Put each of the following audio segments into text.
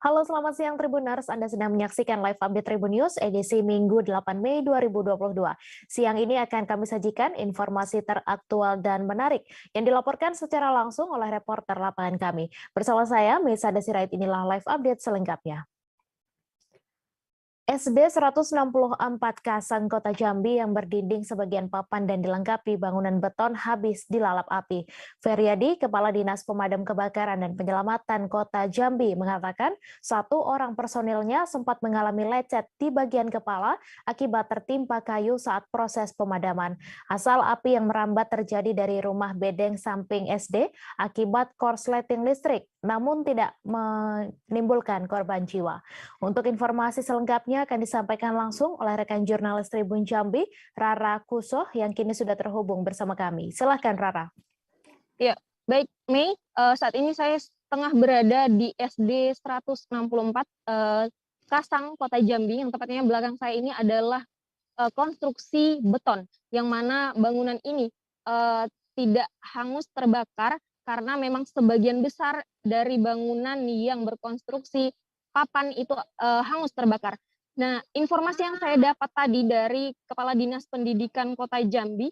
Halo, selamat siang Tribuners. Anda sedang menyaksikan live update Tribun News edisi Minggu 8 Mei 2022. Siang ini akan kami sajikan informasi teraktual dan menarik yang dilaporkan secara langsung oleh reporter lapangan kami. Bersama saya, Mesa Desirait, inilah live update selengkapnya. SD 164 Kasang Kota Jambi yang berdinding sebagian papan dan dilengkapi bangunan beton habis dilalap api. Feryadi, Kepala Dinas Pemadam Kebakaran dan Penyelamatan Kota Jambi mengatakan satu orang personilnya sempat mengalami lecet di bagian kepala akibat tertimpa kayu saat proses pemadaman. Asal api yang merambat terjadi dari rumah bedeng samping SD akibat korsleting listrik, namun tidak menimbulkan korban jiwa. Untuk informasi selengkapnya akan disampaikan langsung oleh rekan jurnalis Tribun Jambi, Rara Kusoh, yang kini sudah terhubung bersama kami. Silakan Rara. Ya, baik Mei, saat ini saya tengah berada di SD 164 Kasang, Kota Jambi, yang tepatnya belakang saya ini adalah konstruksi beton, yang mana bangunan ini tidak hangus terbakar karena memang sebagian besar dari bangunan yang berkonstruksi papan itu hangus terbakar. Nah, informasi yang saya dapat tadi dari Kepala Dinas Pendidikan Kota Jambi,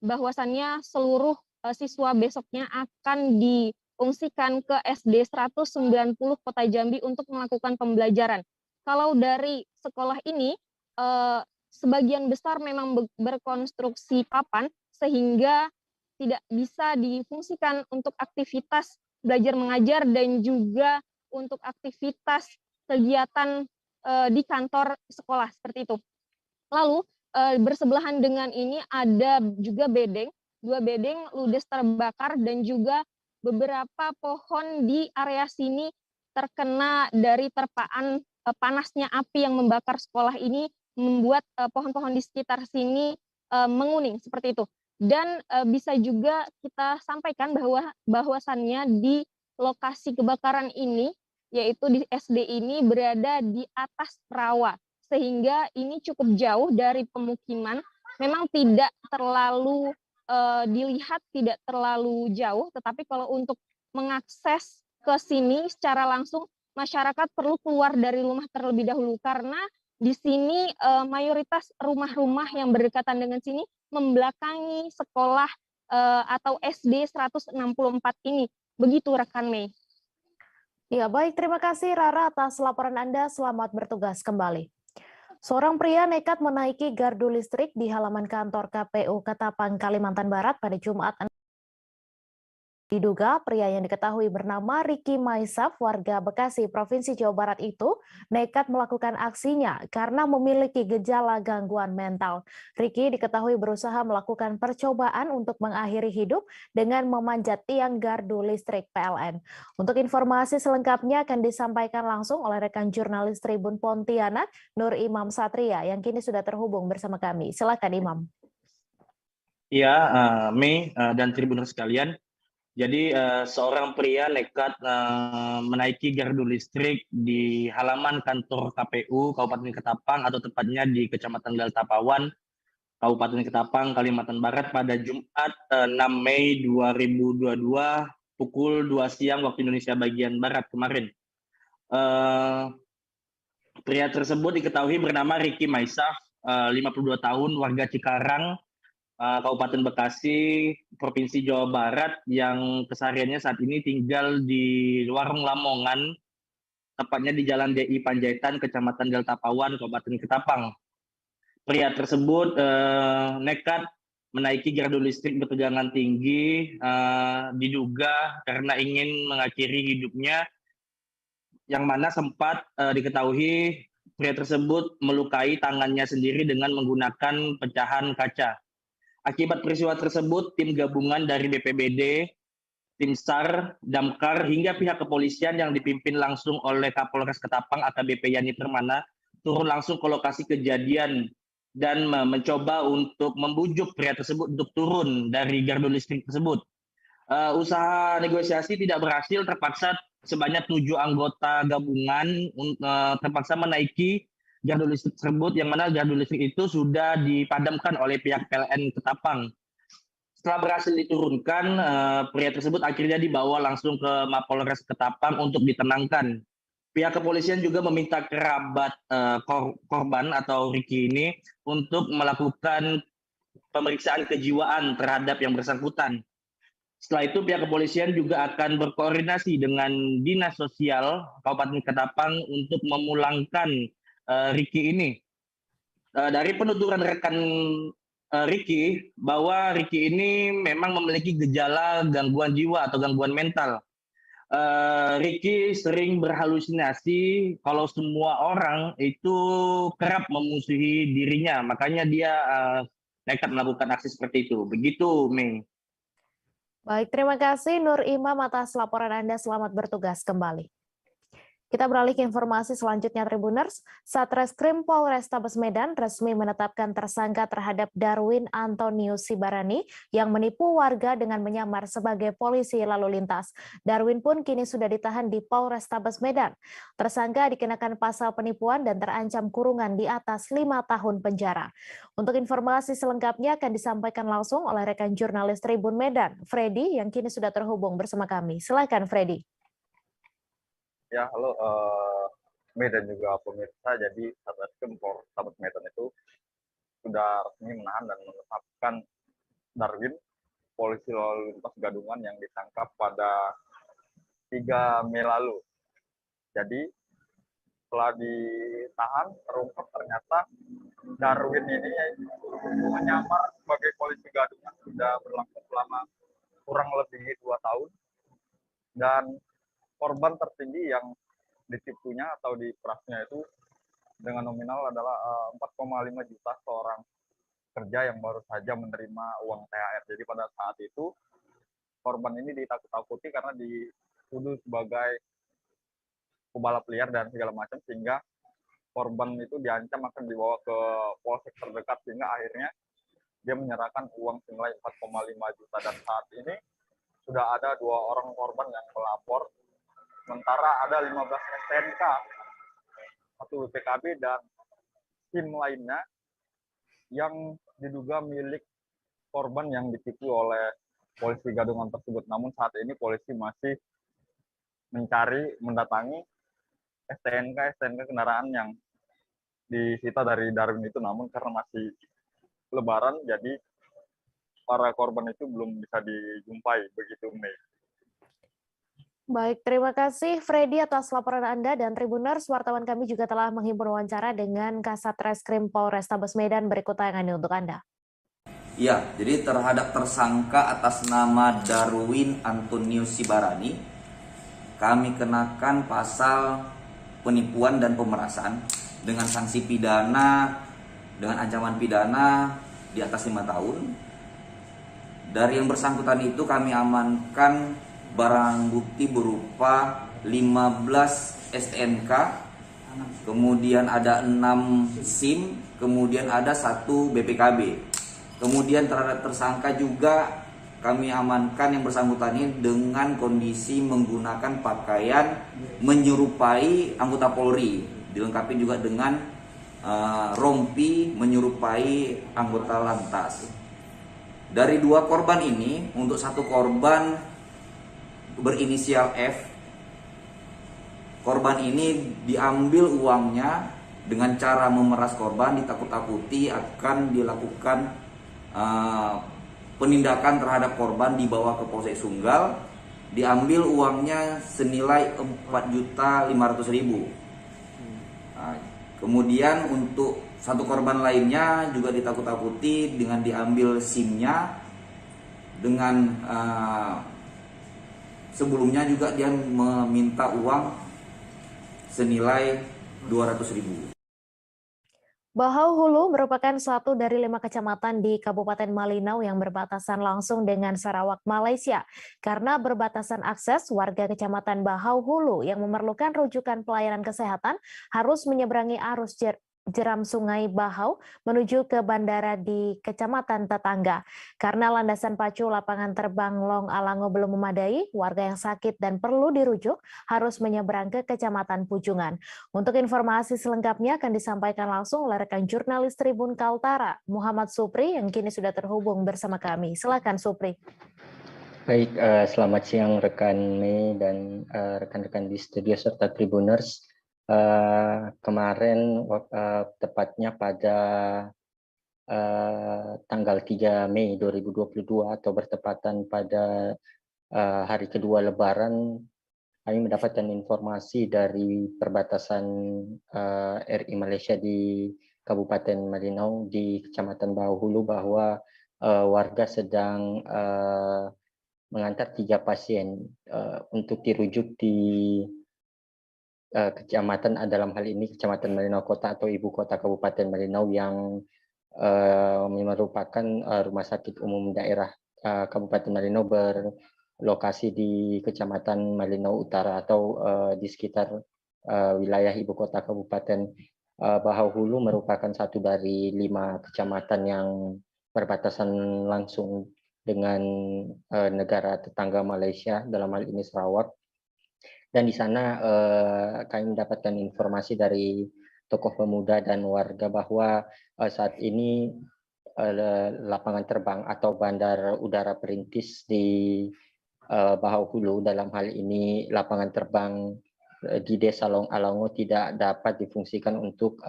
bahwasannya seluruh siswa besoknya akan diungsikan ke SD 190 Kota Jambi untuk melakukan pembelajaran. Kalau dari sekolah ini, sebagian besar memang berkonstruksi papan sehingga tidak bisa difungsikan untuk aktivitas belajar mengajar dan juga untuk aktivitas kegiatan di kantor sekolah seperti itu. Lalu bersebelahan dengan ini ada juga bedeng, 2 bedeng ludes terbakar dan juga beberapa pohon di area sini terkena dari terpaan panasnya api yang membakar sekolah ini, membuat pohon-pohon di sekitar sini menguning seperti itu. Dan bisa juga kita sampaikan bahwasannya di lokasi kebakaran ini, yaitu di SD ini berada di atas rawa, sehingga ini cukup jauh dari pemukiman. Memang tidak terlalu dilihat, tidak terlalu jauh, tetapi kalau untuk mengakses ke sini secara langsung, masyarakat perlu keluar dari rumah terlebih dahulu, karena di sini mayoritas rumah-rumah yang berdekatan dengan sini membelakangi sekolah atau SD 164 ini. Begitu rekan Mei. Ya, baik, terima kasih Rara atas laporan Anda. Selamat bertugas kembali. Seorang pria nekat menaiki gardu listrik di halaman kantor KPU Ketapang, Kalimantan Barat pada Jumat. Diduga pria yang diketahui bernama Ricky Maisaf, warga Bekasi, Provinsi Jawa Barat itu nekat melakukan aksinya karena memiliki gejala gangguan mental. Ricky diketahui berusaha melakukan percobaan untuk mengakhiri hidup dengan memanjat tiang gardu listrik PLN. Untuk informasi selengkapnya akan disampaikan langsung oleh rekan jurnalis Tribun Pontianak, Nur Imam Satria, yang kini sudah terhubung bersama kami. Silakan Imam. Ya, Mei dan Tribuners sekalian. Jadi seorang pria nekat menaiki gardu listrik di halaman kantor KPU Kabupaten Ketapang, atau tepatnya di Kecamatan Delta Pawan, Kabupaten Ketapang, Kalimantan Barat pada Jumat 6 Mei 2022 pukul 2 siang waktu Indonesia bagian Barat kemarin. Pria tersebut diketahui bernama Ricky Maisaf, 52 tahun, warga Cikarang, Kabupaten Bekasi, Provinsi Jawa Barat, yang kesehariannya saat ini tinggal di Warung Lamongan, tepatnya di Jalan DI Panjaitan, Kecamatan Delta Pawan, Kabupaten Ketapang. Pria tersebut nekat menaiki gardu listrik bertegangan tinggi, diduga karena ingin mengakhiri hidupnya, yang mana sempat diketahui pria tersebut melukai tangannya sendiri dengan menggunakan pecahan kaca. Akibat peristiwa tersebut, tim gabungan dari BPBD, tim SAR, Damkar, hingga pihak kepolisian yang dipimpin langsung oleh Kapolres Ketapang AKBP Yani Permana turun langsung ke lokasi kejadian dan mencoba untuk membujuk pria tersebut untuk turun dari gardu listrik tersebut. Usaha negosiasi tidak berhasil, terpaksa sebanyak 7 anggota gabungan terpaksa menaiki gardu listrik tersebut, yang mana gardu listrik itu sudah dipadamkan oleh pihak PLN Ketapang. Setelah berhasil diturunkan, pria tersebut akhirnya dibawa langsung ke Mapolres Ketapang untuk ditenangkan. Pihak kepolisian juga meminta kerabat korban atau Ricky ini untuk melakukan pemeriksaan kejiwaan terhadap yang bersangkutan. Setelah itu pihak kepolisian juga akan berkoordinasi dengan Dinas Sosial Kabupaten Ketapang untuk memulangkan Ricky ini. Dari penuturan rekan Ricky, bahwa Ricky ini memang memiliki gejala gangguan jiwa atau gangguan mental. Ricky sering berhalusinasi kalau semua orang itu kerap memusuhi dirinya, makanya dia nekat melakukan aksi seperti itu. Begitu, Mei. Baik, terima kasih Nur Imam atas laporan Anda. Selamat bertugas kembali. Kita beralih ke informasi selanjutnya, Tribuners. Satreskrim Polrestabes Medan resmi menetapkan tersangka terhadap Darwin Antonius Sibarani yang menipu warga dengan menyamar sebagai polisi lalu lintas. Darwin pun kini sudah ditahan di Polrestabes Medan. Tersangka dikenakan pasal penipuan dan terancam kurungan di atas 5 tahun penjara. Untuk informasi selengkapnya akan disampaikan langsung oleh rekan jurnalis Tribun Medan, Freddy, yang kini sudah terhubung bersama kami. Silakan, Freddy. Ya, halo Medan juga pemirsa. Jadi Satreskrim Polrestabes Medan itu sudah resmi menahan dan menetapkan Darwin, polisi lalu lintas Gadungan yang ditangkap pada 3 Mei lalu. Jadi setelah ditahan, terungkap ternyata Darwin ini menyamar sebagai polisi Gadungan sudah berlangsung selama kurang lebih 2 tahun. Dan korban tertinggi yang ditipunya atau diperasnya itu dengan nominal adalah 4,5 juta seorang kerja yang baru saja menerima uang THR. Jadi pada saat itu korban ini ditakut-takuti karena dituduh sebagai pembalap liar dan segala macam, sehingga korban itu diancam akan dibawa ke polsek terdekat, sehingga akhirnya dia menyerahkan uang senilai 4,5 juta. Dan saat ini sudah ada 2 orang korban yang melapor. Sementara ada 15 STNK, 1 BPKB, dan SIM lainnya yang diduga milik korban yang ditipu oleh polisi Gadungan tersebut. Namun saat ini polisi masih mendatangi STNK kendaraan yang disita dari Darwin itu. Namun karena masih Lebaran, jadi para korban itu belum bisa dijumpai. Begitu, Mei. Baik, terima kasih Freddy atas laporan Anda, dan Tribuners, wartawan kami juga telah menghimpun wawancara dengan Kasat Reskrim Polrestabes Medan. Berikut tayangan ini untuk Anda. Ya, jadi terhadap tersangka atas nama Darwin Antonius Sibarani, kami kenakan pasal penipuan dan pemerasan dengan sanksi pidana, dengan ancaman pidana di atas 5 tahun. Dari yang bersangkutan itu kami amankan barang bukti berupa 15 STNK, kemudian ada 6 SIM, kemudian ada 1 BPKB. Kemudian terhadap tersangka juga kami amankan yang bersangkutan ini dengan kondisi menggunakan pakaian menyerupai anggota Polri, dilengkapi juga dengan rompi menyerupai anggota Lantas. Dari 2 korban ini, untuk 1 korban berinisial F, korban ini diambil uangnya dengan cara memeras korban, ditakut-takuti akan dilakukan penindakan terhadap korban, dibawa ke Polsek Sunggal, diambil uangnya senilai 4.500.000. Nah, kemudian untuk 1 korban lainnya juga ditakut-takuti dengan diambil SIM-nya, dengan sebelumnya juga dia meminta uang senilai 200.000. Bahau Hulu merupakan satu dari 5 kecamatan di Kabupaten Malinau yang berbatasan langsung dengan Sarawak, Malaysia. Karena berbatasan akses, warga Kecamatan Bahau Hulu yang memerlukan rujukan pelayanan kesehatan harus menyeberangi arus jeram Sungai Bahau menuju ke bandara di kecamatan tetangga. Karena landasan pacu lapangan terbang Long Alango belum memadai, warga yang sakit dan perlu dirujuk harus menyeberang ke Kecamatan Pujungan. Untuk informasi selengkapnya akan disampaikan langsung oleh rekan jurnalis Tribun Kaltara, Muhammad Supri, yang kini sudah terhubung bersama kami. Silakan, Supri. Baik, selamat siang rekan Mei dan rekan-rekan di studio serta Tribuners. Kemarin tepatnya pada tanggal 3 Mei 2022 atau bertepatan pada hari kedua Lebaran, kami mendapatkan informasi dari perbatasan RI Malaysia di Kabupaten Malinau di Kecamatan Bahulu bahwa warga sedang mengantar 3 pasien untuk dirujuk di kecamatan, dalam hal ini Kecamatan Malinau Kota atau Ibu Kota Kabupaten Malinau yang merupakan rumah sakit umum daerah Kabupaten Malinau berlokasi di Kecamatan Malinau Utara atau di sekitar wilayah Ibu Kota Kabupaten. Bahulu merupakan satu dari 5 kecamatan yang berbatasan langsung dengan negara tetangga Malaysia, dalam hal ini Sarawak. Dan di sana kami mendapatkan informasi dari tokoh pemuda dan warga bahwa saat ini lapangan terbang atau bandar udara perintis di Bahulu, dalam hal ini lapangan terbang di Desa Long Alango, tidak dapat difungsikan untuk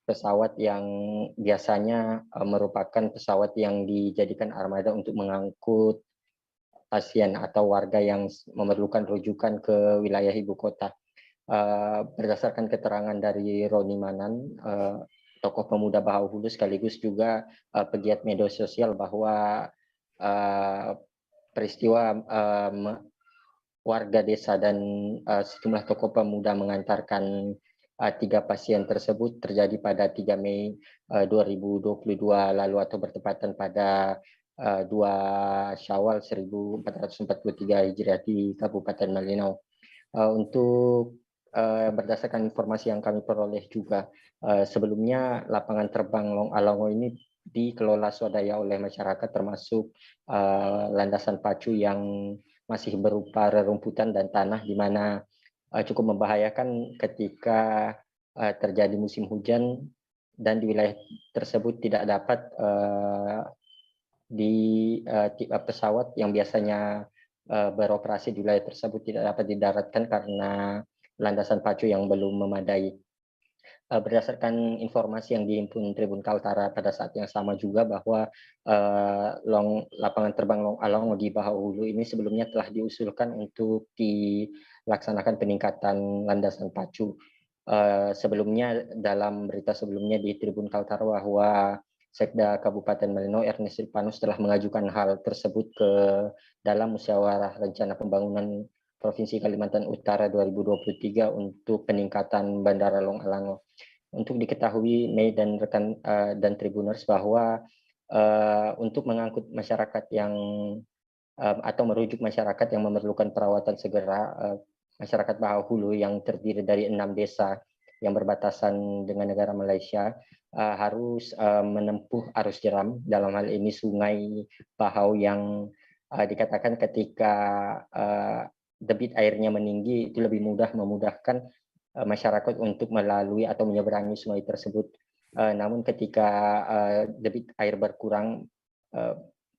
pesawat yang biasanya merupakan pesawat yang dijadikan armada untuk mengangkut pasien atau warga yang memerlukan rujukan ke wilayah ibu kota. Berdasarkan keterangan dari Roni Manan, tokoh pemuda Bahulu sekaligus juga pegiat media sosial, bahwa peristiwa warga desa dan sejumlah tokoh pemuda mengantarkan 3 pasien tersebut terjadi pada 3 Mei 2022 lalu atau bertepatan pada 2 Syawal 1443 Hijriah di Kabupaten Malinau. Untuk berdasarkan informasi yang kami peroleh juga, sebelumnya lapangan terbang Long Alango ini dikelola swadaya oleh masyarakat, termasuk landasan pacu yang masih berupa rerumputan dan tanah, di mana cukup membahayakan ketika terjadi musim hujan dan di wilayah tersebut tidak dapat pesawat yang biasanya beroperasi di wilayah tersebut tidak dapat didaratkan karena landasan pacu yang belum memadai. Berdasarkan informasi yang dihimpun Tribun Kaltara pada saat yang sama juga, bahwa lapangan terbang Long Alango di Bahulu ini sebelumnya telah diusulkan untuk dilaksanakan peningkatan landasan pacu. Sebelumnya, dalam berita sebelumnya di Tribun Kaltara, bahwa Sekda Kabupaten Malinau Ernest Silpanus telah mengajukan hal tersebut ke dalam Musyawarah Rencana Pembangunan Provinsi Kalimantan Utara 2023 untuk peningkatan Bandara Long Alango. Untuk diketahui, Mei dan rekan dan Tribuners, bahwa untuk mengangkut masyarakat yang atau merujuk masyarakat yang memerlukan perawatan segera, masyarakat Bahulu yang terdiri dari 6 desa yang berbatasan dengan negara Malaysia harus menempuh arus jeram, dalam hal ini Sungai Bahau, yang dikatakan ketika debit airnya meninggi itu lebih memudahkan masyarakat untuk melalui atau menyeberangi sungai tersebut. Namun ketika debit air berkurang,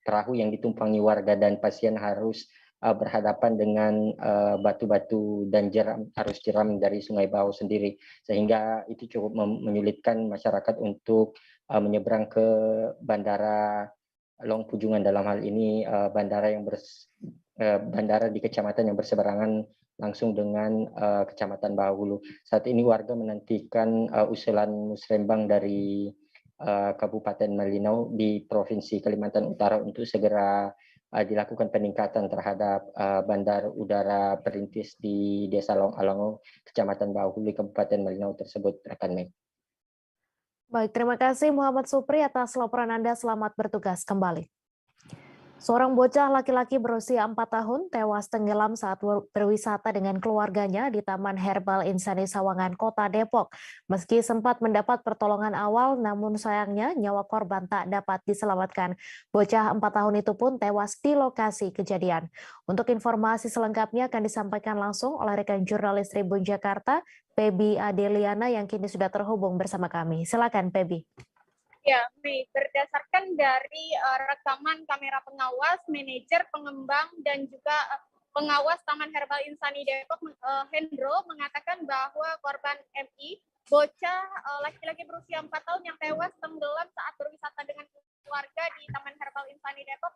perahu yang ditumpangi warga dan pasien harus berhadapan dengan batu-batu dan arus jeram dari Sungai Bahau sendiri, sehingga itu cukup menyulitkan masyarakat untuk menyeberang ke Bandara Long Pujungan, dalam hal ini bandara di kecamatan yang berseberangan langsung dengan Kecamatan Bahulu. Saat ini warga menantikan usulan musrembang dari Kabupaten Malinau di Provinsi Kalimantan Utara untuk segera dilakukan peningkatan terhadap bandar udara perintis di Desa Long Alango, Kecamatan Bahulu, Kabupaten Malinau tersebut, rekan Mei. Baik, terima kasih Muhammad Supri atas laporan Anda. Selamat bertugas kembali. Seorang bocah laki-laki berusia 4 tahun tewas tenggelam saat berwisata dengan keluarganya di Taman Herbal Insani Sawangan, Kota Depok. Meski sempat mendapat pertolongan awal, namun sayangnya nyawa korban tak dapat diselamatkan. Bocah 4 tahun itu pun tewas di lokasi kejadian. Untuk informasi selengkapnya akan disampaikan langsung oleh rekan jurnalis Tribun Jakarta, Pebi Adeliana, yang kini sudah terhubung bersama kami. Silakan, Pebi. Ya, Mei, berdasarkan dari rekaman kamera pengawas, manajer, pengembang, dan juga pengawas Taman Herbal Insani Depok, Hendro, mengatakan bahwa korban MI, bocah laki-laki berusia 4 tahun yang tewas tenggelam saat berwisata dengan keluarga di Taman Herbal Insani Depok,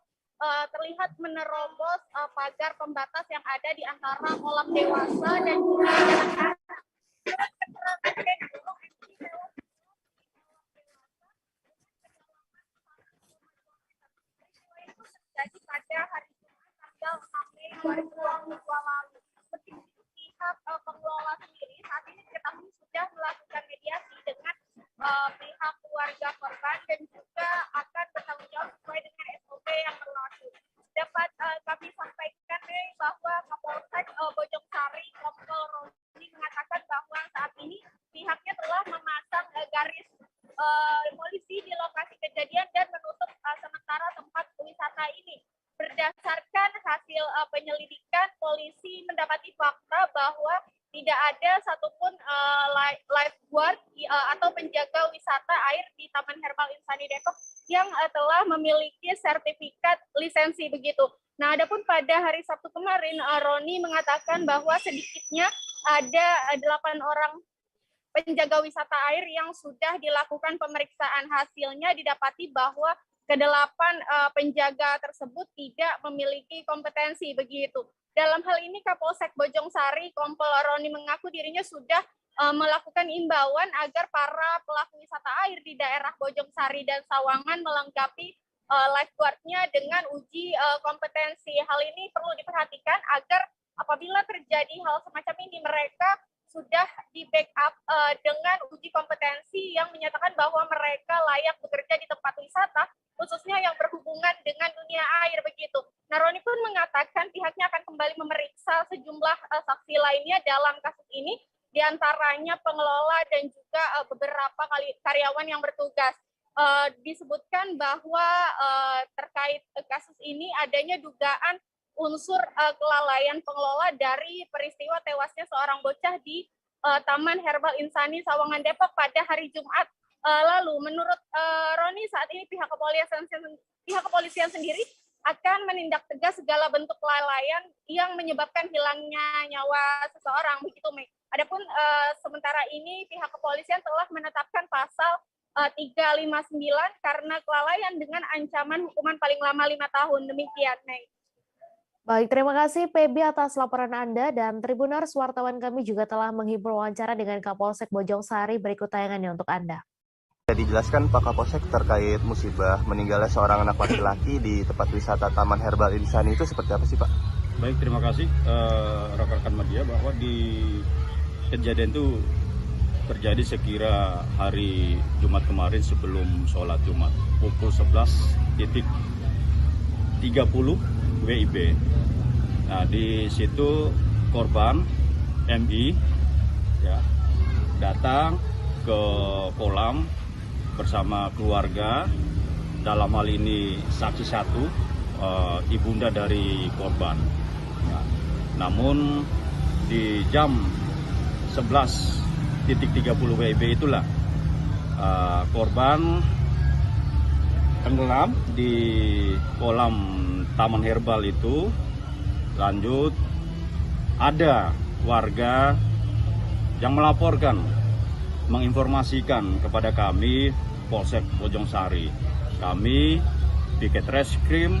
terlihat menerobos pagar pembatas yang ada di antara kolam dewasa dan juga anak-anak. Terjadi pada hari Jumat tanggal 6 Mei 2022 lalu. Meski pihak pengelola sendiri saat ini diketahui sudah melakukan mediasi dengan pihak keluarga korban dan juga akan bertanggung jawab sesuai dengan SOP yang berlaku. Dapat kami sampaikan bahwa Kapolsek Bojongsari Kompol Roni mengatakan bahwa saat ini pihaknya telah memasang garis polisi di lokasi kejadian dan menutup sementara tempat wisata ini. Berdasarkan hasil penyelidikan, polisi mendapati fakta bahwa tidak ada satupun lifeguard atau penjaga wisata air di Taman Herbal Insani Depok yang telah memiliki sertifikat lisensi begitu. Nah, adapun pada hari Sabtu kemarin, Roni mengatakan bahwa sedikitnya ada 8 orang penjaga wisata air yang sudah dilakukan pemeriksaan. Hasilnya didapati bahwa kedelapan penjaga tersebut tidak memiliki kompetensi begitu. Dalam hal ini Kapolsek Bojongsari Kompol Roni mengaku dirinya sudah melakukan imbauan agar para pelaku wisata air di daerah Bojongsari dan Sawangan melengkapi lifeguardnya dengan uji kompetensi. Hal ini perlu diperhatikan agar apabila terjadi hal semacam ini mereka sudah di backup dengan uji kompetensi yang menyatakan bahwa mereka layak bekerja di tempat wisata, khususnya yang berhubungan dengan dunia air begitu. Nah, Roni pun mengatakan pihaknya akan kembali memeriksa sejumlah saksi lainnya dalam kasus ini, diantaranya pengelola dan juga beberapa karyawan yang bertugas. Disebutkan bahwa terkait kasus ini adanya dugaan unsur kelalaian pengelola dari peristiwa tewasnya seorang bocah di Taman Herbal Insani Sawangan Depok pada hari Jumat lalu. Menurut Roni, saat ini pihak kepolisian sendiri akan menindak tegas segala bentuk kelalaian yang menyebabkan hilangnya nyawa seseorang begitu, Mei. Adapun sementara ini pihak kepolisian telah menetapkan pasal 359 karena kelalaian dengan ancaman hukuman paling lama 5 tahun. Demikian, Mei. Baik, terima kasih Pebi atas laporan Anda, dan Tribuners, wartawan kami juga telah menghibur wawancara dengan Kapolsek Bojongsari. Berikut tayangannya untuk Anda. Dijelaskan Pak Kapolsek terkait musibah meninggalnya seorang anak laki-laki di tempat wisata Taman Herbal Insani itu seperti apa sih Pak? Baik, terima kasih rekan-rekan media bahwa di kejadian itu terjadi sekira hari Jumat kemarin sebelum sholat Jumat pukul 11.30 WIB. Nah, di situ korban MI ya datang ke kolam bersama keluarga, dalam hal ini saksi satu, ibunda dari korban. Ya. Namun di jam 11.30 WIB itulah korban tenggelam di kolam Taman Herbal itu. Lanjut ada warga yang melaporkan, menginformasikan kepada kami Polsek Bojongsari. Kami Piket Reskrim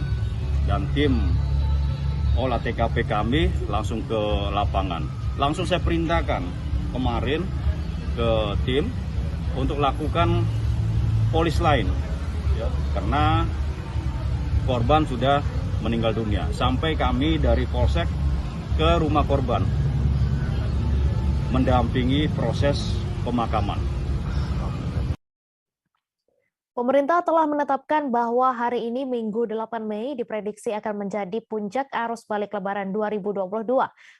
dan tim olah TKP kami langsung ke lapangan. Langsung saya perintahkan kemarin ke tim untuk lakukan polis lain ya, karena korban sudah meninggal dunia. Sampai kami dari Polsek ke rumah korban mendampingi proses pemakaman. Pemerintah telah menetapkan bahwa hari ini Minggu 8 Mei diprediksi akan menjadi puncak arus balik Lebaran 2022.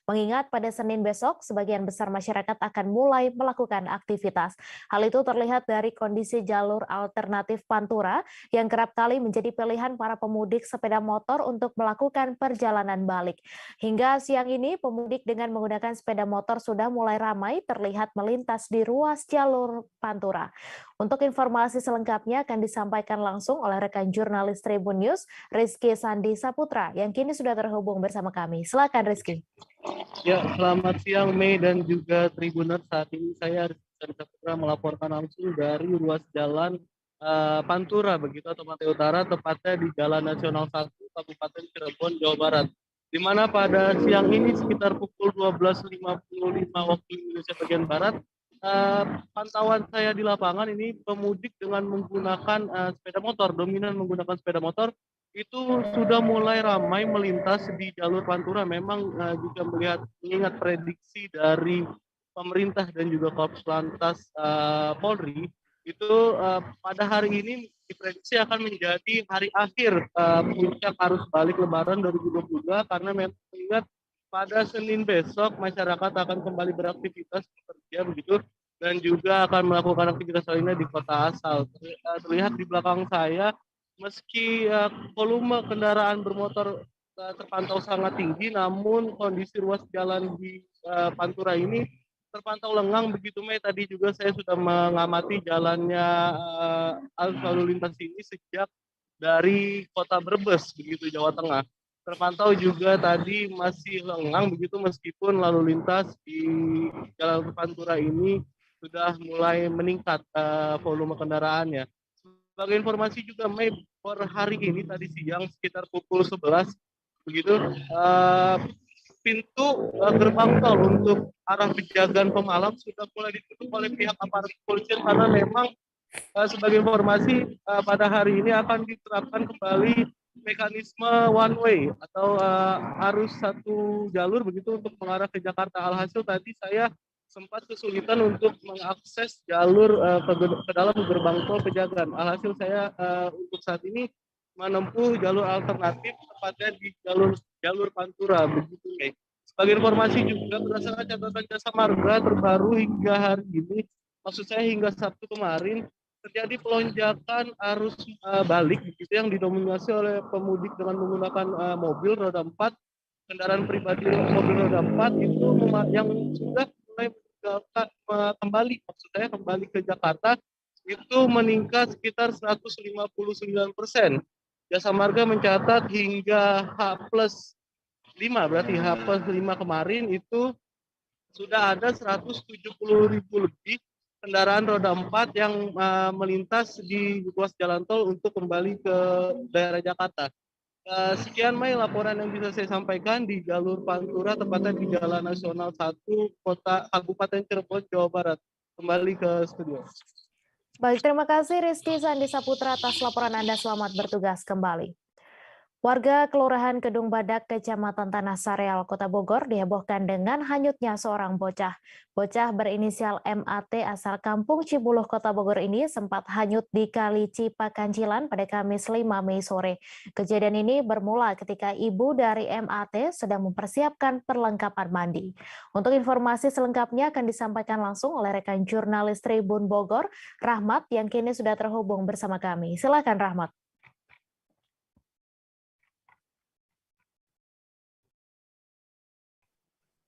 Mengingat pada Senin besok, sebagian besar masyarakat akan mulai melakukan aktivitas. Hal itu terlihat dari kondisi jalur alternatif Pantura yang kerap kali menjadi pilihan para pemudik sepeda motor untuk melakukan perjalanan balik. Hingga siang ini, pemudik dengan menggunakan sepeda motor sudah mulai ramai terlihat melintas di ruas jalur Pantura. Untuk informasi selengkapnya akan disampaikan langsung oleh rekan jurnalis Tribun News, Rizky Sandi Saputra, yang kini sudah terhubung bersama kami. Silakan Rizky. Ya, selamat siang Mei dan juga Tribuners. Saat ini saya Rizky Sandi Saputra melaporkan langsung dari ruas jalan Pantura begitu atau Pantai Utara, tepatnya di Jalan Nasional 1 Kabupaten Cirebon, Jawa Barat. Di mana pada siang ini sekitar pukul 12.55 waktu Indonesia bagian Barat, pantauan saya di lapangan ini pemudik dengan menggunakan sepeda motor, dominan menggunakan sepeda motor, itu sudah mulai ramai melintas di jalur Pantura. Memang jika mengingat prediksi dari pemerintah dan juga Korps Lantas Polri, itu pada hari ini diprediksi akan menjadi hari akhir puncak arus balik Lebaran 2022 karena memang mengingat pada Senin besok masyarakat akan kembali beraktivitas bekerja begitu dan juga akan melakukan aktivitas lainnya di kota asal. Terlihat di belakang saya, meski volume kendaraan bermotor terpantau sangat tinggi, namun kondisi ruas jalan di Pantura ini terpantau lengang begitu Mei. Tadi juga saya sudah mengamati jalannya arus lalu lintas ini sejak dari kota Brebes begitu Jawa Tengah. Terpantau juga tadi masih lengang begitu meskipun lalu lintas di jalan Pantura ini sudah mulai meningkat volume kendaraannya. Sebagai informasi juga Mei, per hari ini tadi siang sekitar pukul 11 begitu pintu gerbang tol untuk arah Pejagan Pemalang sudah mulai ditutup oleh pihak aparat kepolisian karena memang sebagai informasi pada hari ini akan diterapkan kembali mekanisme one way atau arus satu jalur begitu untuk mengarah ke Jakarta. Alhasil tadi saya sempat kesulitan untuk mengakses jalur ke dalam gerbang tol Pejagan. Alhasil saya untuk saat ini menempuh jalur alternatif tepatnya di jalur Pantura begitu Mei. Sebagai informasi juga berdasarkan catatan Jasa Marga terbaru hingga hari ini, maksud saya hingga Sabtu kemarin terjadi pelonjakan arus balik begitu yang didominasi oleh pemudik dengan menggunakan mobil roda 4, kendaraan pribadi mobil roda 4 itu yang sudah mulai kembali, maksud saya kembali ke Jakarta itu meningkat sekitar 159%. Jasa Marga mencatat hingga H+5, berarti H+5 kemarin itu sudah ada 170.000 lebih kendaraan roda 4 yang melintas di ruas jalan tol untuk kembali ke daerah Jakarta. Sekian Mei laporan yang bisa saya sampaikan di jalur Pantura, tepatnya di Jalan Nasional 1 Kota Kabupaten Cirebon, Jawa Barat. Kembali ke studio. Baik, terima kasih Rizky Sandi Saputra atas laporan Anda. Selamat bertugas kembali. Warga Kelurahan Kedung Badak, Kecamatan Tanah Sareal, Kota Bogor dihebohkan dengan hanyutnya seorang bocah. Bocah berinisial MAT asal Kampung Cibuluh, Kota Bogor ini sempat hanyut di Kali Cipakancilan pada Kamis 5 Mei sore. Kejadian ini bermula ketika ibu dari MAT sedang mempersiapkan perlengkapan mandi. Untuk informasi selengkapnya akan disampaikan langsung oleh rekan jurnalis Tribun Bogor, Rahmat, yang kini sudah terhubung bersama kami. Silakan Rahmat.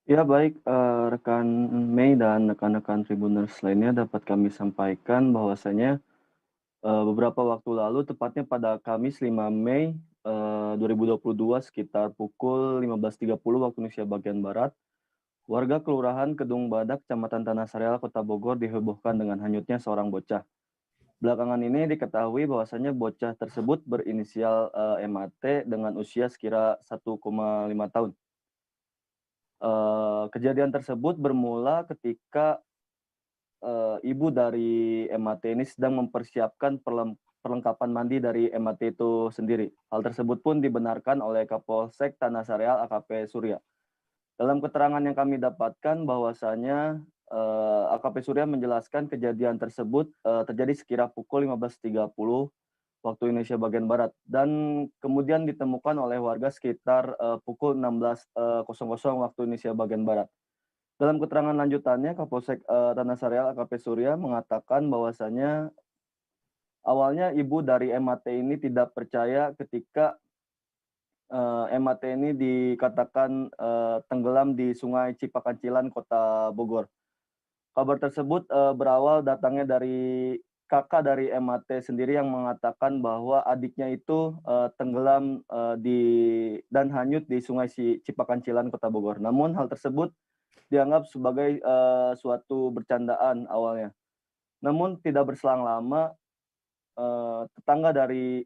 Ya baik, rekan Mei dan rekan-rekan Tribuners lainnya dapat kami sampaikan bahwasanya beberapa waktu lalu, tepatnya pada Kamis 5 Mei 2022 sekitar pukul 15.30 waktu Indonesia bagian Barat, warga Kelurahan Kedung Badak, Kecamatan Tanah Sareal, Kota Bogor dihebohkan dengan hanyutnya seorang bocah. Belakangan ini diketahui bahwasanya bocah tersebut berinisial MAT dengan usia sekira 1,5 tahun. Kejadian tersebut bermula ketika ibu dari MAT ini sedang mempersiapkan perlengkapan mandi dari MAT itu sendiri. Hal tersebut pun dibenarkan oleh Kapolsek Tanah Sareal AKP Surya. Dalam keterangan yang kami dapatkan bahwasanya AKP Surya menjelaskan kejadian tersebut terjadi sekira pukul 15.30 waktu Indonesia bagian Barat dan kemudian ditemukan oleh warga sekitar pukul 16.00 waktu Indonesia bagian Barat. Dalam keterangan lanjutannya, Kapolsek Tanah Sareal AKP Surya mengatakan bahwasanya awalnya ibu dari MAT ini tidak percaya ketika MAT ini dikatakan tenggelam di Sungai Cipakancilan, Kota Bogor. Kabar tersebut berawal datangnya dari kakak dari MAT sendiri yang mengatakan bahwa adiknya itu tenggelam dan hanyut di Sungai Cipakancilan, Kota Bogor. Namun hal tersebut dianggap sebagai suatu bercandaan awalnya. Namun tidak berselang lama, tetangga dari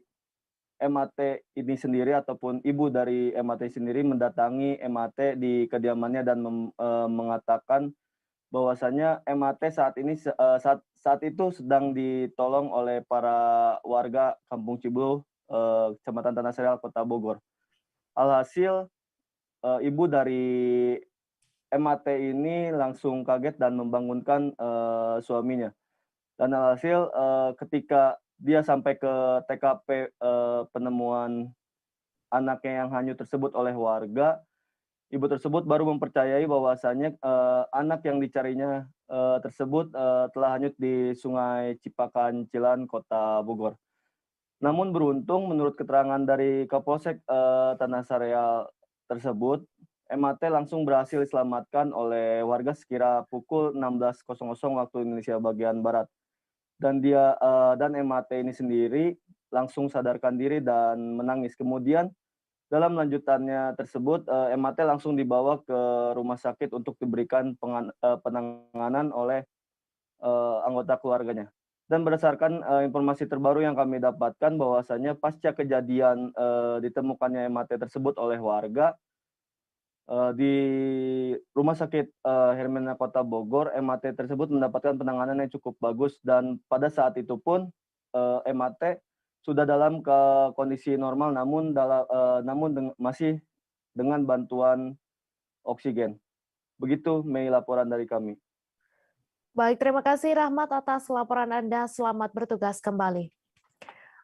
MAT ini sendiri ataupun ibu dari MAT sendiri mendatangi MAT di kediamannya dan mengatakan bahwasanya MAT saat itu sedang ditolong oleh para warga Kampung Cibulo, Kecamatan Tanah Serial, Kota Bogor. Alhasil ibu dari MAT ini langsung kaget dan membangunkan suaminya. Dan alhasil ketika dia sampai ke TKP penemuan anaknya yang hanyut tersebut oleh warga, ibu tersebut baru mempercayai bahwasannya anak yang dicarinya tersebut telah hanyut di Sungai Cipakancilan, Kota Bogor. Namun beruntung menurut keterangan dari Kapolsek Tanah Sareal tersebut, MAT langsung berhasil diselamatkan oleh warga sekira pukul 16.00 waktu Indonesia bagian Barat. Dan MAT ini sendiri langsung sadarkan diri dan menangis. Kemudian dalam lanjutannya tersebut, MAT langsung dibawa ke rumah sakit untuk diberikan penanganan oleh anggota keluarganya. Dan berdasarkan informasi terbaru yang kami dapatkan bahwasanya pasca kejadian ditemukannya MAT tersebut oleh warga, di Rumah Sakit Hermina Kota Bogor, MAT tersebut mendapatkan penanganan yang cukup bagus dan pada saat itu pun MAT sudah dalam kondisi normal, namun masih dengan bantuan oksigen. Begitu, Mei, laporan dari kami. Baik, terima kasih Rahmat atas laporan Anda. Selamat bertugas kembali.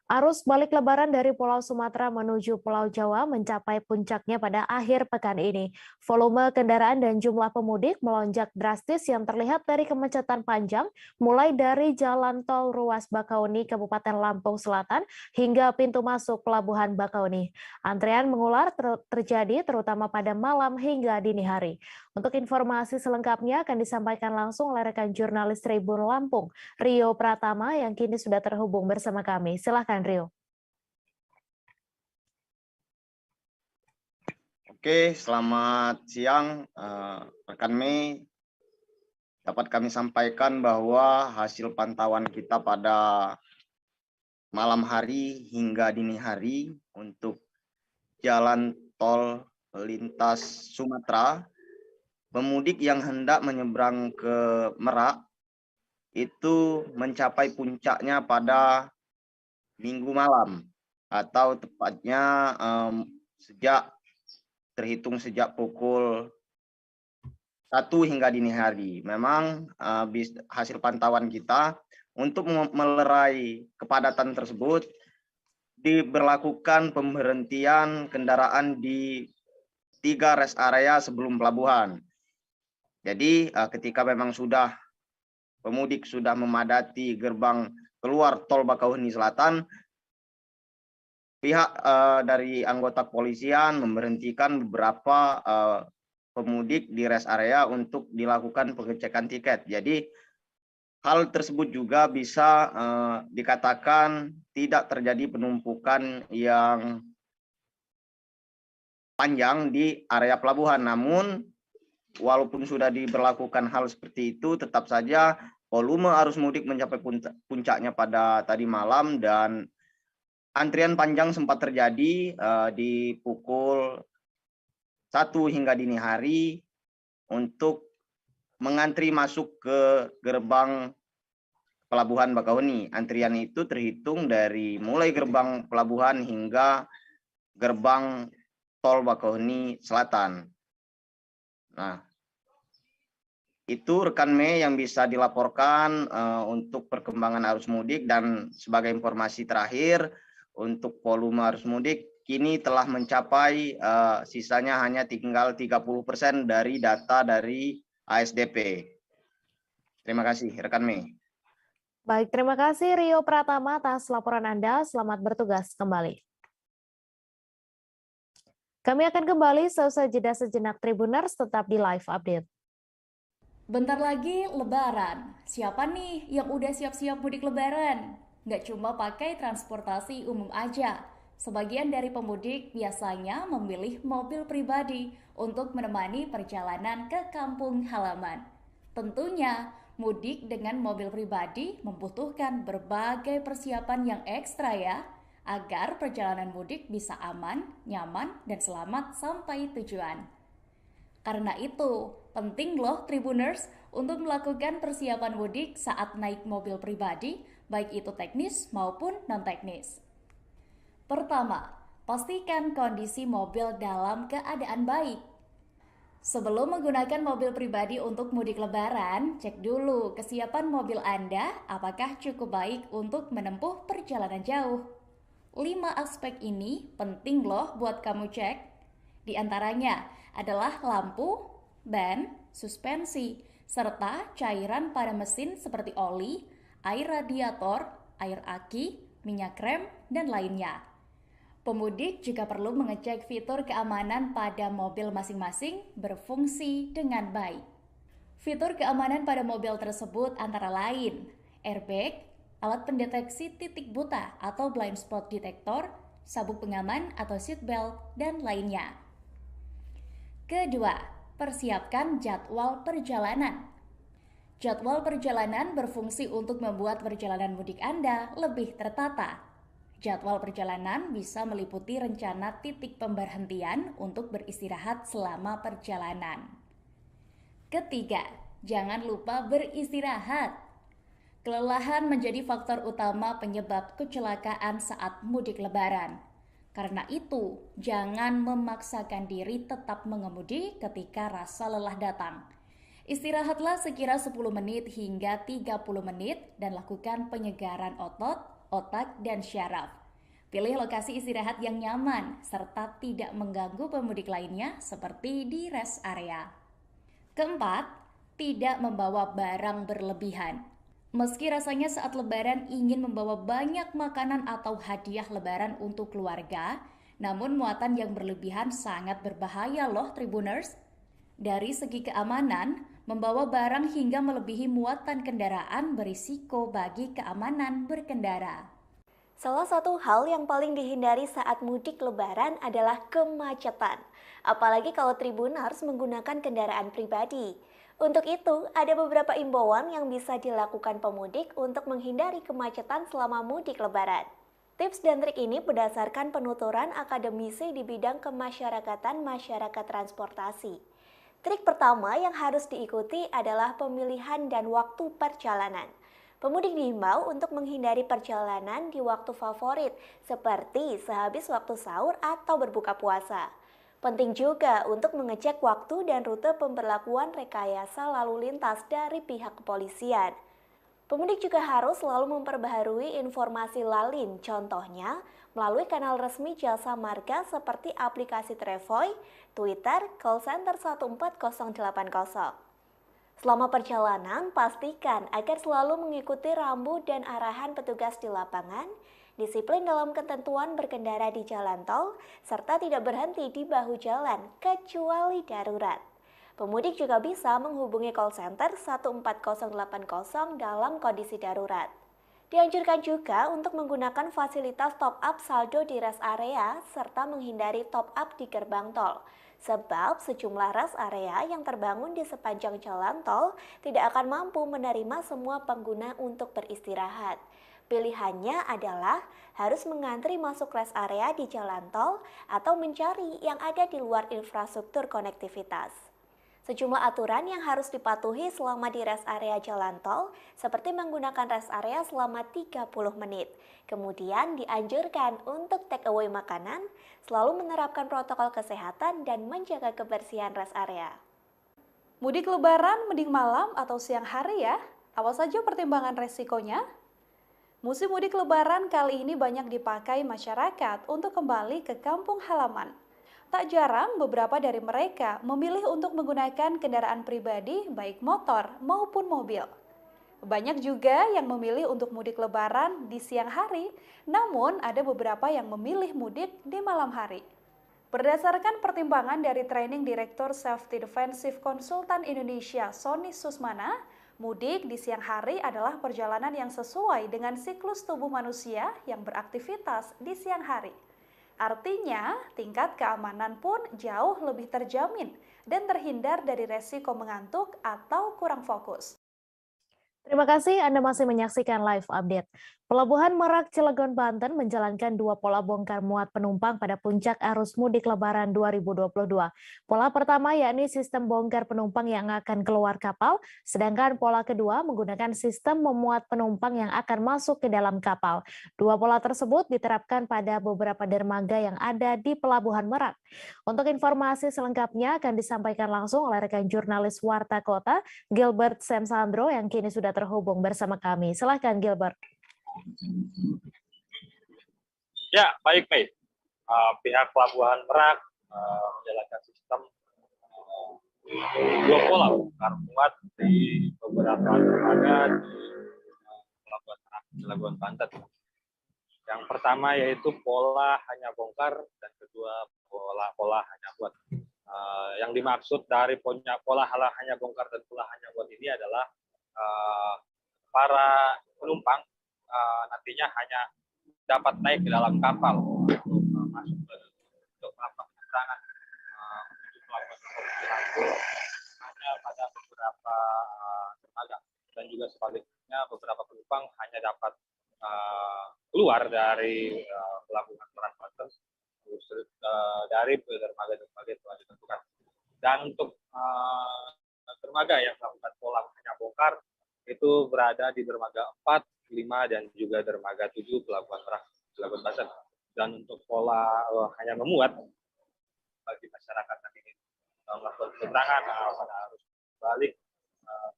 Arus balik lebaran dari Pulau Sumatera menuju Pulau Jawa mencapai puncaknya pada akhir pekan ini. Volume kendaraan dan jumlah pemudik melonjak drastis yang terlihat dari kemacetan panjang, mulai dari Jalan Tol Ruas Bakauni, Kabupaten Lampung Selatan, hingga pintu masuk Pelabuhan Bakauni. Antrian mengular terjadi terutama pada malam hingga dini hari. Untuk informasi selengkapnya akan disampaikan langsung oleh rekan jurnalis Tribun Lampung, Rio Pratama, yang kini sudah terhubung bersama kami. Silakan, Rio. Oke, selamat siang rekan Mei. Dapat kami sampaikan bahwa hasil pantauan kita pada malam hari hingga dini hari untuk jalan tol lintas Sumatera, pemudik yang hendak menyeberang ke Merak itu mencapai puncaknya pada Minggu malam, atau tepatnya terhitung sejak pukul 1 hingga dini hari. Memang hasil pantauan kita untuk melerai kepadatan tersebut diberlakukan pemberhentian kendaraan di 3 rest area sebelum pelabuhan. Jadi ketika memang pemudik sudah memadati gerbang keluar tol Bakauheni Selatan, pihak dari anggota kepolisian memberhentikan beberapa pemudik di rest area untuk dilakukan pengecekan tiket. Jadi hal tersebut juga bisa dikatakan tidak terjadi penumpukan yang panjang di area pelabuhan. Namun walaupun sudah diberlakukan hal seperti itu, tetap saja volume arus mudik mencapai puncaknya pada tadi malam dan antrian panjang sempat terjadi di pukul 1 hingga dini hari untuk mengantri masuk ke gerbang Pelabuhan Bakauheni. Antrian itu terhitung dari mulai gerbang pelabuhan hingga gerbang tol Bakauheni Selatan. Nah, itu rekan Mei yang bisa dilaporkan untuk perkembangan arus mudik. Dan sebagai informasi terakhir untuk volume arus mudik kini telah mencapai sisanya hanya tinggal 30% dari data dari ASDP. Terima kasih rekan Mei. Baik, terima kasih Rio Pratama atas laporan Anda. Selamat bertugas kembali. Kami akan kembali seusai jeda sejenak Tribuners, tetap di Live Update. Bentar lagi Lebaran. Siapa nih yang udah siap-siap mudik Lebaran? Nggak cuma pakai transportasi umum aja. Sebagian dari pemudik biasanya memilih mobil pribadi untuk menemani perjalanan ke kampung halaman. Tentunya, mudik dengan mobil pribadi membutuhkan berbagai persiapan yang ekstra ya, agar perjalanan mudik bisa aman, nyaman, dan selamat sampai tujuan. Karena itu, penting loh Tribuners untuk melakukan persiapan mudik saat naik mobil pribadi, baik itu teknis maupun non-teknis. Pertama, pastikan kondisi mobil dalam keadaan baik. Sebelum menggunakan mobil pribadi untuk mudik Lebaran, cek dulu kesiapan mobil Anda apakah cukup baik untuk menempuh perjalanan jauh. 5 aspek ini penting loh buat kamu cek. Di antaranya adalah lampu, ban, suspensi, serta cairan pada mesin seperti oli, air radiator, air aki, minyak rem, dan lainnya. Pemudik juga perlu mengecek fitur keamanan pada mobil masing-masing berfungsi dengan baik. Fitur keamanan pada mobil tersebut antara lain airbag, alat pendeteksi titik buta atau blind spot detector, sabuk pengaman atau seatbelt, dan lainnya. Kedua, persiapkan jadwal perjalanan. Jadwal perjalanan berfungsi untuk membuat perjalanan mudik Anda lebih tertata. Jadwal perjalanan bisa meliputi rencana titik pemberhentian untuk beristirahat selama perjalanan. Ketiga, jangan lupa beristirahat. Kelelahan menjadi faktor utama penyebab kecelakaan saat mudik Lebaran. Karena itu, jangan memaksakan diri tetap mengemudi ketika rasa lelah datang. Istirahatlah sekira 10 menit hingga 30 menit dan lakukan penyegaran otot, otak, dan syaraf. Pilih lokasi istirahat yang nyaman serta tidak mengganggu pemudik lainnya seperti di rest area. Keempat, tidak membawa barang berlebihan. Meski rasanya saat Lebaran ingin membawa banyak makanan atau hadiah Lebaran untuk keluarga, namun muatan yang berlebihan sangat berbahaya loh Tribuners. Dari segi keamanan, membawa barang hingga melebihi muatan kendaraan berisiko bagi keamanan berkendara. Salah satu hal yang paling dihindari saat mudik Lebaran adalah kemacetan, apalagi kalau Tribuners menggunakan kendaraan pribadi. Untuk itu, ada beberapa imbauan yang bisa dilakukan pemudik untuk menghindari kemacetan selama mudik Lebaran. Tips dan trik ini berdasarkan penuturan akademisi di bidang kemasyarakatan masyarakat transportasi. Trik pertama yang harus diikuti adalah pemilihan dan waktu perjalanan. Pemudik diimbau untuk menghindari perjalanan di waktu favorit, seperti sehabis waktu sahur atau berbuka puasa. Penting juga untuk mengecek waktu dan rute pemberlakuan rekayasa lalu lintas dari pihak kepolisian. Pemudik juga harus selalu memperbaharui informasi lalin, contohnya melalui kanal resmi jasa marga seperti aplikasi Trevoy, Twitter, call center 14080. Selama perjalanan, pastikan agar selalu mengikuti rambu dan arahan petugas di lapangan, disiplin dalam ketentuan berkendara di jalan tol, serta tidak berhenti di bahu jalan kecuali darurat. Pemudik juga bisa menghubungi call center 14080 dalam kondisi darurat. Dianjurkan juga untuk menggunakan fasilitas top up saldo di rest area serta menghindari top up di gerbang tol. Sebab sejumlah rest area yang terbangun di sepanjang jalan tol tidak akan mampu menerima semua pengguna untuk beristirahat. Pilihannya adalah harus mengantri masuk rest area di jalan tol atau mencari yang ada di luar infrastruktur konektivitas. Sejumlah aturan yang harus dipatuhi selama di rest area jalan tol, seperti menggunakan rest area selama 30 menit. Kemudian dianjurkan untuk take away makanan, selalu menerapkan protokol kesehatan dan menjaga kebersihan rest area. Mudik Lebaran mending malam atau siang hari ya? Awas saja pertimbangan resikonya. Musim mudik Lebaran kali ini banyak dipakai masyarakat untuk kembali ke kampung halaman. Tak jarang beberapa dari mereka memilih untuk menggunakan kendaraan pribadi baik motor maupun mobil. Banyak juga yang memilih untuk mudik Lebaran di siang hari, namun ada beberapa yang memilih mudik di malam hari. Berdasarkan pertimbangan dari Training Direktur Safety Defensive Consultant Indonesia, Sony Susmana, mudik di siang hari adalah perjalanan yang sesuai dengan siklus tubuh manusia yang beraktivitas di siang hari. Artinya, tingkat keamanan pun jauh lebih terjamin dan terhindar dari resiko mengantuk atau kurang fokus. Terima kasih Anda masih menyaksikan live update. Pelabuhan Merak Cilegon, Banten menjalankan 2 pola bongkar muat penumpang pada puncak arus mudik Lebaran 2022. Pola pertama yakni sistem bongkar penumpang yang akan keluar kapal, sedangkan pola kedua menggunakan sistem memuat penumpang yang akan masuk ke dalam kapal. 2 pola tersebut diterapkan pada beberapa dermaga yang ada di Pelabuhan Merak. Untuk informasi selengkapnya akan disampaikan langsung oleh rekan jurnalis Warta Kota, Gilbert Semsandro yang kini sudah terhubung bersama kami. Silahkan Gilbert. Ya, baik, Mei. Pihak Pelabuhan Merak menjalankan sistem 2 pola bongkar muat di beberapa dermaga di Pelabuhan Merak, Cilegon, Banten. Yang pertama yaitu pola hanya bongkar dan kedua pola hanya muat. Yang dimaksud dari pola hanya bongkar dan pola hanya muat ini adalah para penumpang nantinya hanya dapat naik ke dalam kapal untuk masuk untuk melakukan penyeberangan menuju pelabuhan hanya pada beberapa dermaga, dan juga sebaliknya beberapa penumpang hanya dapat keluar dari Pelabuhan Merak Banten dari dermaga-dermaga yang telah ditentukan. Dan untuk dermaga yang melakukan pola hanya bongkar itu berada di dermaga 4, 5, dan juga dermaga 7 Pelabuhan Merak, Cilegon, Banten. Dan untuk pola hanya memuat bagi masyarakat yang ingin melakukan penyeberangan pada arus balik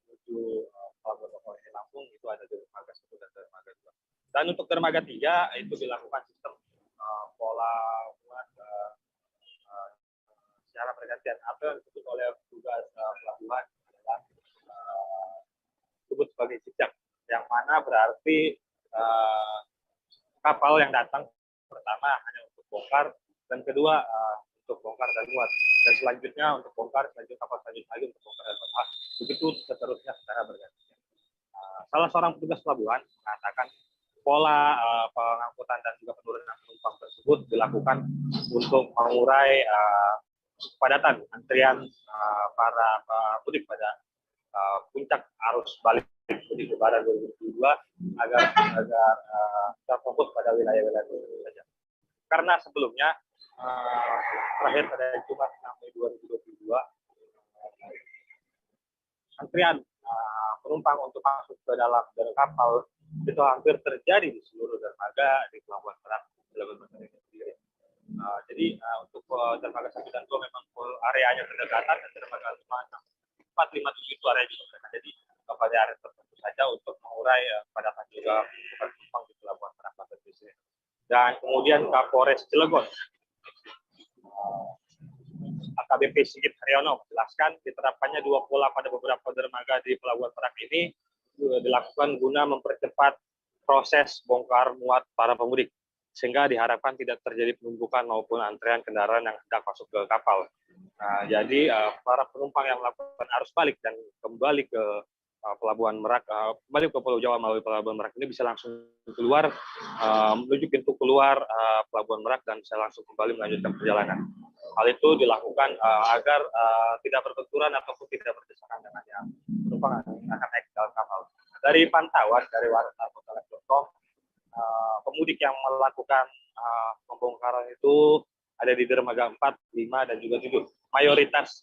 menuju Pelabuhan Bakauheni Lampung itu ada di dermaga 1 dan dermaga 2. Dan untuk dermaga 3 itu dilakukan sistem pola muat secara pergantian. Apa yang disebut oleh tugas pelabuhan adalah disebut sebagai zigzag, yang mana berarti kapal yang datang pertama hanya untuk bongkar, dan kedua untuk bongkar dan muat, dan selanjutnya untuk bongkar, selanjutnya kapal selanjutnya lagi untuk bongkar dan muat. Begitu seterusnya secara bergantian. Salah seorang petugas pelabuhan mengatakan pola pengangkutan dan juga penurunan penumpang tersebut dilakukan untuk mengurai kepadatan antrian para pemudik pada puncak arus balik mudik Lebaran 2022 agar terfokus pada wilayah-wilayah tertentu saja. Karena sebelumnya terakhir pada Jumat 6 Mei 2022 antrian penumpang untuk masuk ke dalam kapal itu hampir terjadi di seluruh dermaga di Pelabuhan Merak, Cilegon, Banten ini sendiri. Jadi untuk dermaga 1 dan 2 memang areanya berdekatan, dan dermaga 4, 5, 7 itu area juga berdekatan. Jadi pada area tertentu saja untuk mengurai kepadatan juga penumpang di Pelabuhan Merak, Banten di sini. Dan kemudian Kapolres Cilegon, AKBP Sigit Haryono menjelaskan diterapkannya 2 pola pada beberapa dermaga di Pelabuhan Merak ini dilakukan guna mempercepat proses bongkar muat para pemudik, sehingga diharapkan tidak terjadi penumpukan maupun antrean kendaraan yang hendak masuk ke kapal. Jadi para penumpang yang melakukan arus balik dan kembali ke Pelabuhan Merak, kembali ke Pulau Jawa melalui Pelabuhan Merak ini bisa langsung keluar menuju pintu keluar Pelabuhan Merak dan bisa langsung kembali melanjutkan perjalanan. Hal itu dilakukan agar tidak berbenturan ataupun tidak berdesakan dengan yang penumpang akan naik ke dalam kapal. Dari pantauan dari warta.com, pemudik yang melakukan pembongkaran itu ada di dermaga 4, 5, dan juga 7. Mayoritas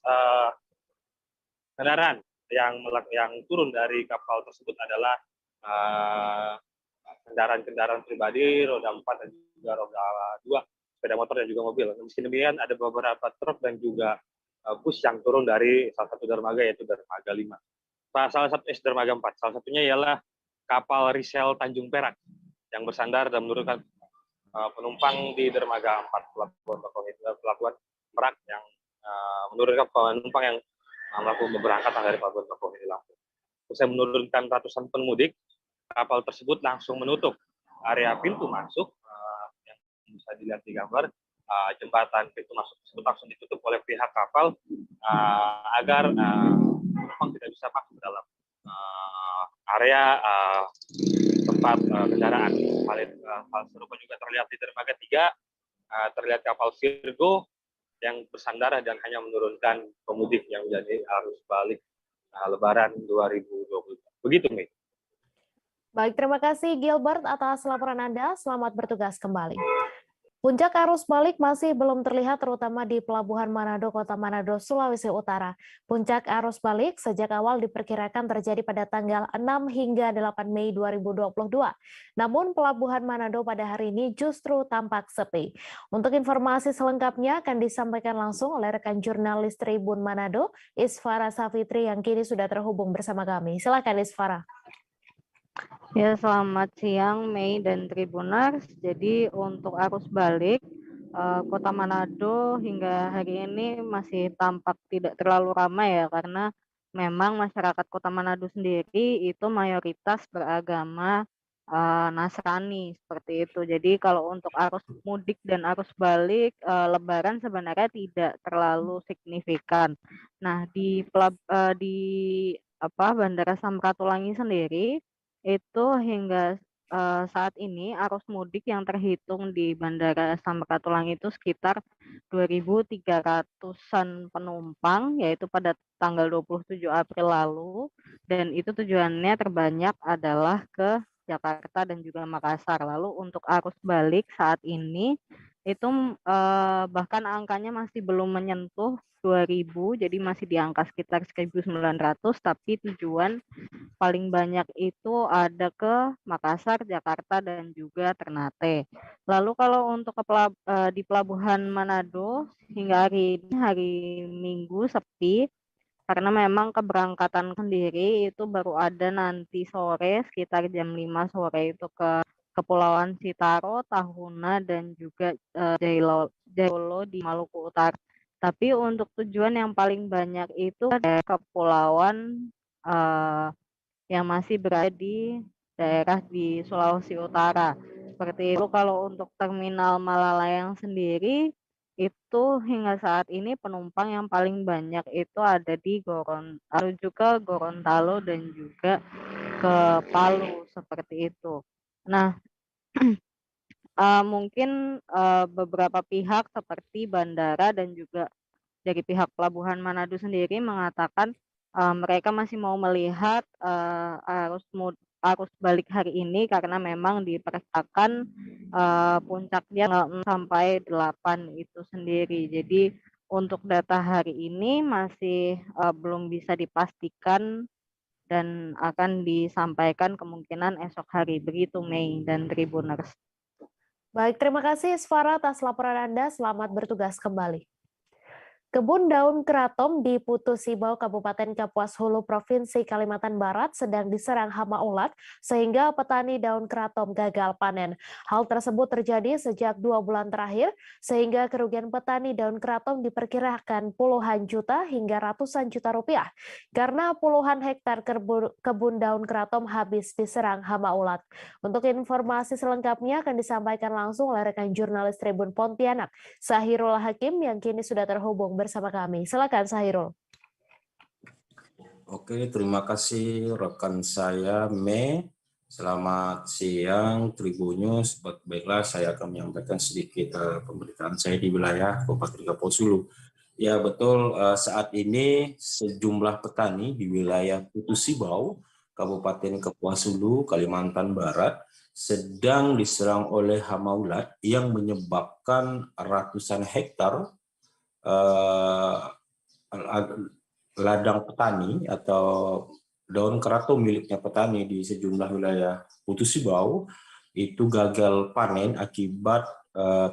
kendaraan yang turun dari kapal tersebut adalah kendaraan-kendaraan pribadi roda 4 dan juga roda 2, sepeda motor dan juga mobil. Meski demikian ada beberapa truk dan juga bus yang turun dari salah satu dermaga, yaitu dermaga 5. Salah satu dermaga 4. Salah satunya ialah kapal Risel Tanjung Perak yang bersandar dan menurunkan penumpang di dermaga 4 Pelabuhan Merak yang menurunkan penumpang yang melakukan keberangkatan dari Pelabuhan Bakauheni Lampung. Usai menurunkan ratusan pemudik, kapal tersebut langsung menutup area pintu masuk yang bisa dilihat di gambar jembatan pintu masuk tersebut langsung ditutup oleh pihak kapal agar penumpang tidak bisa masuk ke dalam area tempat kendaraan. Hal serupa juga terlihat di dermaga 3, terlihat kapal Virgo yang bersandar dan hanya menurunkan pemudik yang menjadi arus balik Lebaran 2020. Begitu, Mei. Baik, terima kasih Gilbert atas laporan Anda. Selamat bertugas kembali. Puncak arus balik masih belum terlihat terutama di Pelabuhan Manado, Kota Manado, Sulawesi Utara. Puncak arus balik sejak awal diperkirakan terjadi pada tanggal 6 hingga 8 Mei 2022. Namun Pelabuhan Manado pada hari ini justru tampak sepi. Untuk informasi selengkapnya akan disampaikan langsung oleh rekan jurnalis Tribun Manado, Isfara Safitri yang kini sudah terhubung bersama kami. Silakan Isfara. Ya, selamat siang Mei dan Tribuners. Jadi untuk arus balik Kota Manado hingga hari ini masih tampak tidak terlalu ramai ya, karena memang masyarakat Kota Manado sendiri itu mayoritas beragama Nasrani seperti itu. Jadi kalau untuk arus mudik dan arus balik Lebaran sebenarnya tidak terlalu signifikan. Nah, di Bandara Samratulangi sendiri itu hingga saat ini arus mudik yang terhitung di Bandara Samratulangi itu sekitar 2.300-an penumpang, yaitu pada tanggal 27 April lalu, dan itu tujuannya terbanyak adalah ke Jakarta dan juga Makassar. Lalu untuk arus balik saat ini itu bahkan angkanya masih belum menyentuh 2.000, jadi masih di angka sekitar 1.900, tapi tujuan paling banyak itu ada ke Makassar, Jakarta, dan juga Ternate. Lalu kalau untuk di Pelabuhan Manado hingga hari ini, hari Minggu sepi, karena memang keberangkatan sendiri itu baru ada nanti sore sekitar jam 5 sore itu ke Kepulauan Sitaro, Tahuna, dan juga Jailolo di Maluku Utara. Tapi untuk tujuan yang paling banyak itu ada kepulauan yang masih berada di daerah di Sulawesi Utara. Seperti itu. Kalau untuk terminal Malalayang sendiri, itu hingga saat ini penumpang yang paling banyak itu ada di Gorontalo dan juga ke Palu seperti itu. Nah, mungkin beberapa pihak seperti bandara dan juga dari pihak Pelabuhan Manado sendiri mengatakan mereka masih mau melihat arus balik hari ini karena memang diperkirakan puncaknya 6 sampai 8 itu sendiri. Jadi untuk data hari ini masih belum bisa dipastikan dan akan disampaikan kemungkinan esok hari. Begitu Mei dan Tribuners. Baik, terima kasih Isfara atas laporan Anda. Selamat bertugas kembali. Kebun daun keraton di Putu Sibau, Kabupaten Kapuas Hulu, Provinsi Kalimantan Barat sedang diserang hama ulat sehingga petani daun keraton gagal panen. Hal tersebut terjadi sejak 2 bulan terakhir sehingga kerugian petani daun keraton diperkirakan puluhan juta hingga ratusan juta rupiah karena puluhan hektar kebun daun keraton habis diserang hama ulat. Untuk informasi selengkapnya akan disampaikan langsung oleh rekan jurnalis Tribun Pontianak, Sahirul Hakim yang kini sudah terhubung bersama kami. Silakan Sahirul. Oke, terima kasih rekan saya Mei. Selamat siang Tribunnews. Baiklah, saya akan menyampaikan sedikit pemberitaan saya di wilayah Kabupaten Kapuas Hulu. Ya betul, saat ini sejumlah petani di wilayah Putu Sibau, Kabupaten Kapuas Hulu, Kalimantan Barat sedang diserang oleh hama ulat yang menyebabkan ratusan hektar ladang petani atau daun keraton miliknya petani di sejumlah wilayah Putu Sibau itu gagal panen akibat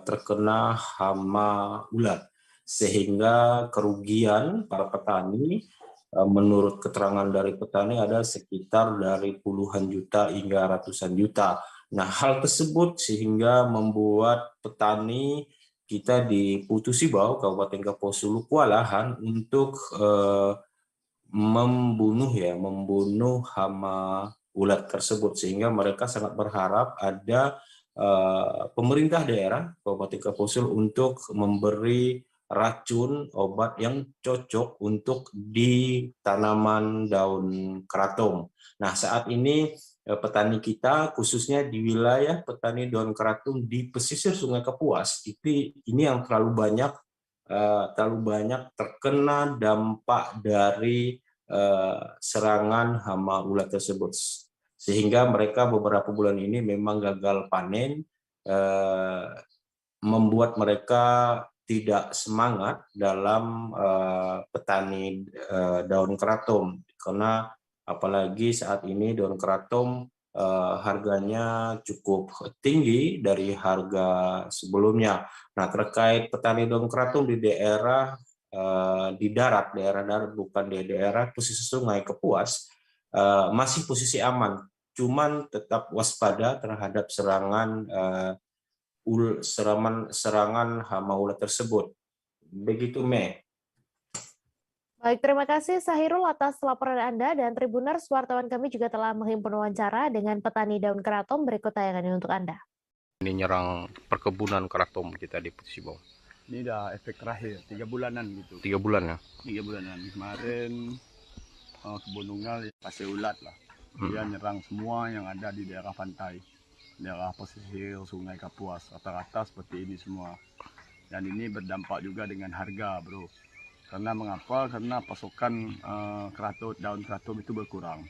terkena hama ulat, sehingga kerugian para petani menurut keterangan dari petani ada sekitar dari puluhan juta hingga ratusan juta. Nah, hal tersebut sehingga membuat petani kita di Putu Sibau, Kabupaten Kapuas Hulu, kewalahan untuk membunuh hama ulat tersebut, sehingga mereka sangat berharap ada pemerintah daerah Kabupaten Kapusul untuk memberi racun obat yang cocok untuk di tanaman daun keraton. Nah, saat ini petani kita khususnya di wilayah petani daun keraton di pesisir Sungai Kapuas ini yang terlalu banyak terkena dampak dari serangan hama ulat tersebut, sehingga mereka beberapa bulan ini memang gagal panen, membuat mereka tidak semangat dalam petani daun keraton, karena apalagi saat ini daun keraton harganya cukup tinggi dari harga sebelumnya. Nah, terkait petani daun keraton di daerah darat bukan di daerah pesisir Sungai Kapuas, masih posisi aman, cuman tetap waspada terhadap serangan hama ulat tersebut. Begitu, Mei. Baik, terima kasih Sahirul atas laporan Anda, dan Tribuners, wartawan kami juga telah menghimpun wawancara dengan petani daun keraton. Berikut tayangannya untuk Anda. Ini nyerang perkebunan keraton kita di Putus Sibau. Ini udah efek terakhir, 3 bulanan gitu. 3 bulan ya? 3 bulanan. Kemarin kebun unggal pasir ulat lah. Dia nyerang semua yang ada di daerah pantai. Daerah pesisir Sungai Kapuas, rata-rata seperti ini semua. Dan ini berdampak juga dengan harga, bro. Karena mengapa? Karena pasokan daun keraton itu berkurang.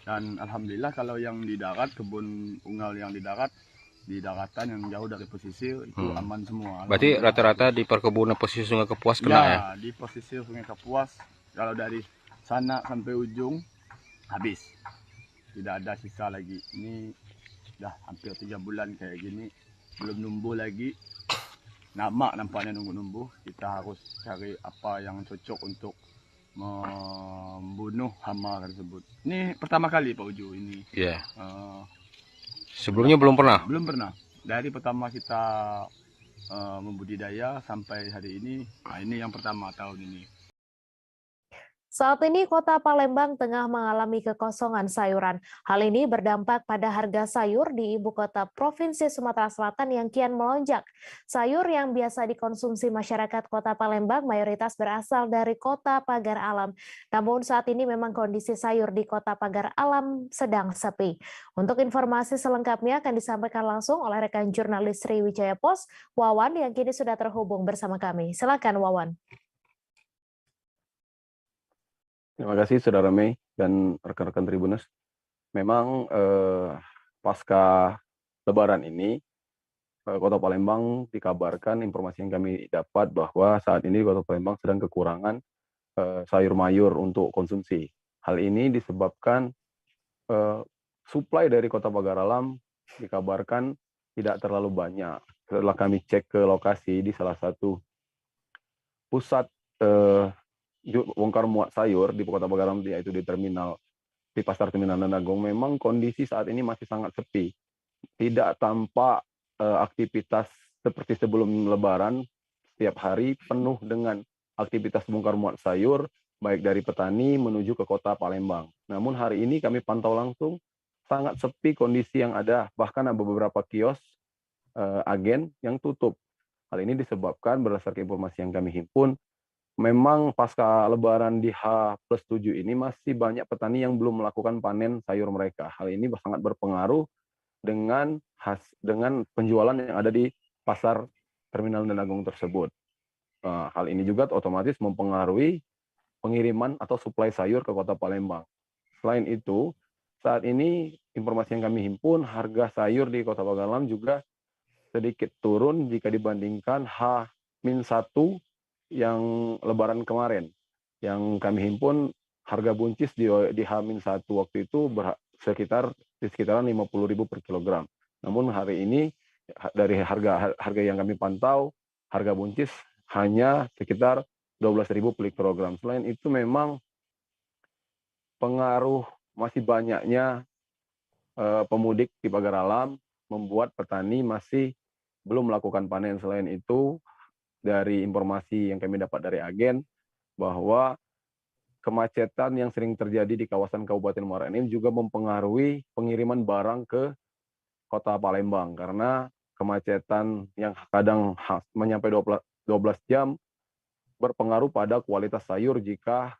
Dan alhamdulillah kalau yang di darat, kebun unggal yang di daratan yang jauh dari pesisir itu aman semua. Berarti rata-rata di perkebunan pesisir Sungai Kapuas kena ya? Di pesisir Sungai Kapuas, kalau dari sana sampai ujung habis. Tidak ada sisa lagi. Ini sudah hampir 3 bulan kayak gini, belum numbuh lagi. Nampaknya nunggu-nunggu. Kita harus cari apa yang cocok untuk membunuh hama tersebut. Ini pertama kali Pak Uju ini. Iya. Sebelumnya belum pernah? Belum pernah. Dari pertama kita membudidaya sampai hari ini, ini yang pertama tahun ini. Saat ini Kota Palembang tengah mengalami kekosongan sayuran. Hal ini berdampak pada harga sayur di ibu kota Provinsi Sumatera Selatan yang kian melonjak. Sayur yang biasa dikonsumsi masyarakat Kota Palembang mayoritas berasal dari Kota Pagar Alam. Namun saat ini memang kondisi sayur di Kota Pagar Alam sedang sepi. Untuk informasi selengkapnya akan disampaikan langsung oleh rekan jurnalis Sriwijaya Pos, Wawan, yang kini sudah terhubung bersama kami. Silakan Wawan. Terima kasih Saudara Mei dan rekan-rekan Tribuners. Memang pasca Lebaran ini, Kota Palembang dikabarkan, informasi yang kami dapat bahwa saat ini Kota Palembang sedang kekurangan sayur mayur untuk konsumsi. Hal ini disebabkan suplai dari Kota Pagar Alam dikabarkan tidak terlalu banyak. Setelah kami cek ke lokasi di salah satu pusat bongkar muat sayur di Kota Pagar Alam, yaitu di pasar terminal Nandagong, memang kondisi saat ini masih sangat sepi. Tidak tampak aktivitas seperti sebelum Lebaran. Setiap hari penuh dengan aktivitas bongkar muat sayur, baik dari petani menuju ke Kota Palembang. Namun hari ini kami pantau langsung, sangat sepi kondisi yang ada. Bahkan ada beberapa kios agen yang tutup. Hal ini disebabkan berdasarkan informasi yang kami himpun, memang pasca Lebaran di H+7 ini masih banyak petani yang belum melakukan panen sayur mereka. Hal ini sangat berpengaruh dengan penjualan yang ada di pasar terminal Nandagong tersebut. Hal ini juga otomatis mempengaruhi pengiriman atau suplai sayur ke Kota Palembang. Selain itu, saat ini informasi yang kami himpun, harga sayur di Kota Pagar Alam juga sedikit turun jika dibandingkan H-1 yang Lebaran kemarin. Yang kami himpun, harga buncis di H-1 waktu itu di sekitaran 50.000 per kilogram. Namun hari ini dari harga yang kami pantau, harga buncis hanya sekitar 12.000 per kilogram. Selain itu memang pengaruh masih banyaknya pemudik di Pagar Alam membuat petani masih belum melakukan panen. Selain itu, dari informasi yang kami dapat dari agen, bahwa kemacetan yang sering terjadi di kawasan Kabupaten Muara Enim juga mempengaruhi pengiriman barang ke kota Palembang karena kemacetan yang kadang mencapai 12 jam berpengaruh pada kualitas sayur jika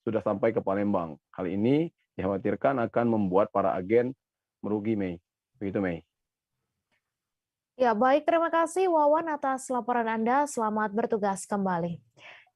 sudah sampai ke Palembang. Hal ini dikhawatirkan akan membuat para agen merugi, Mei. Begitu, Mei. Ya, baik. Terima kasih Wawan atas laporan Anda. Selamat bertugas kembali.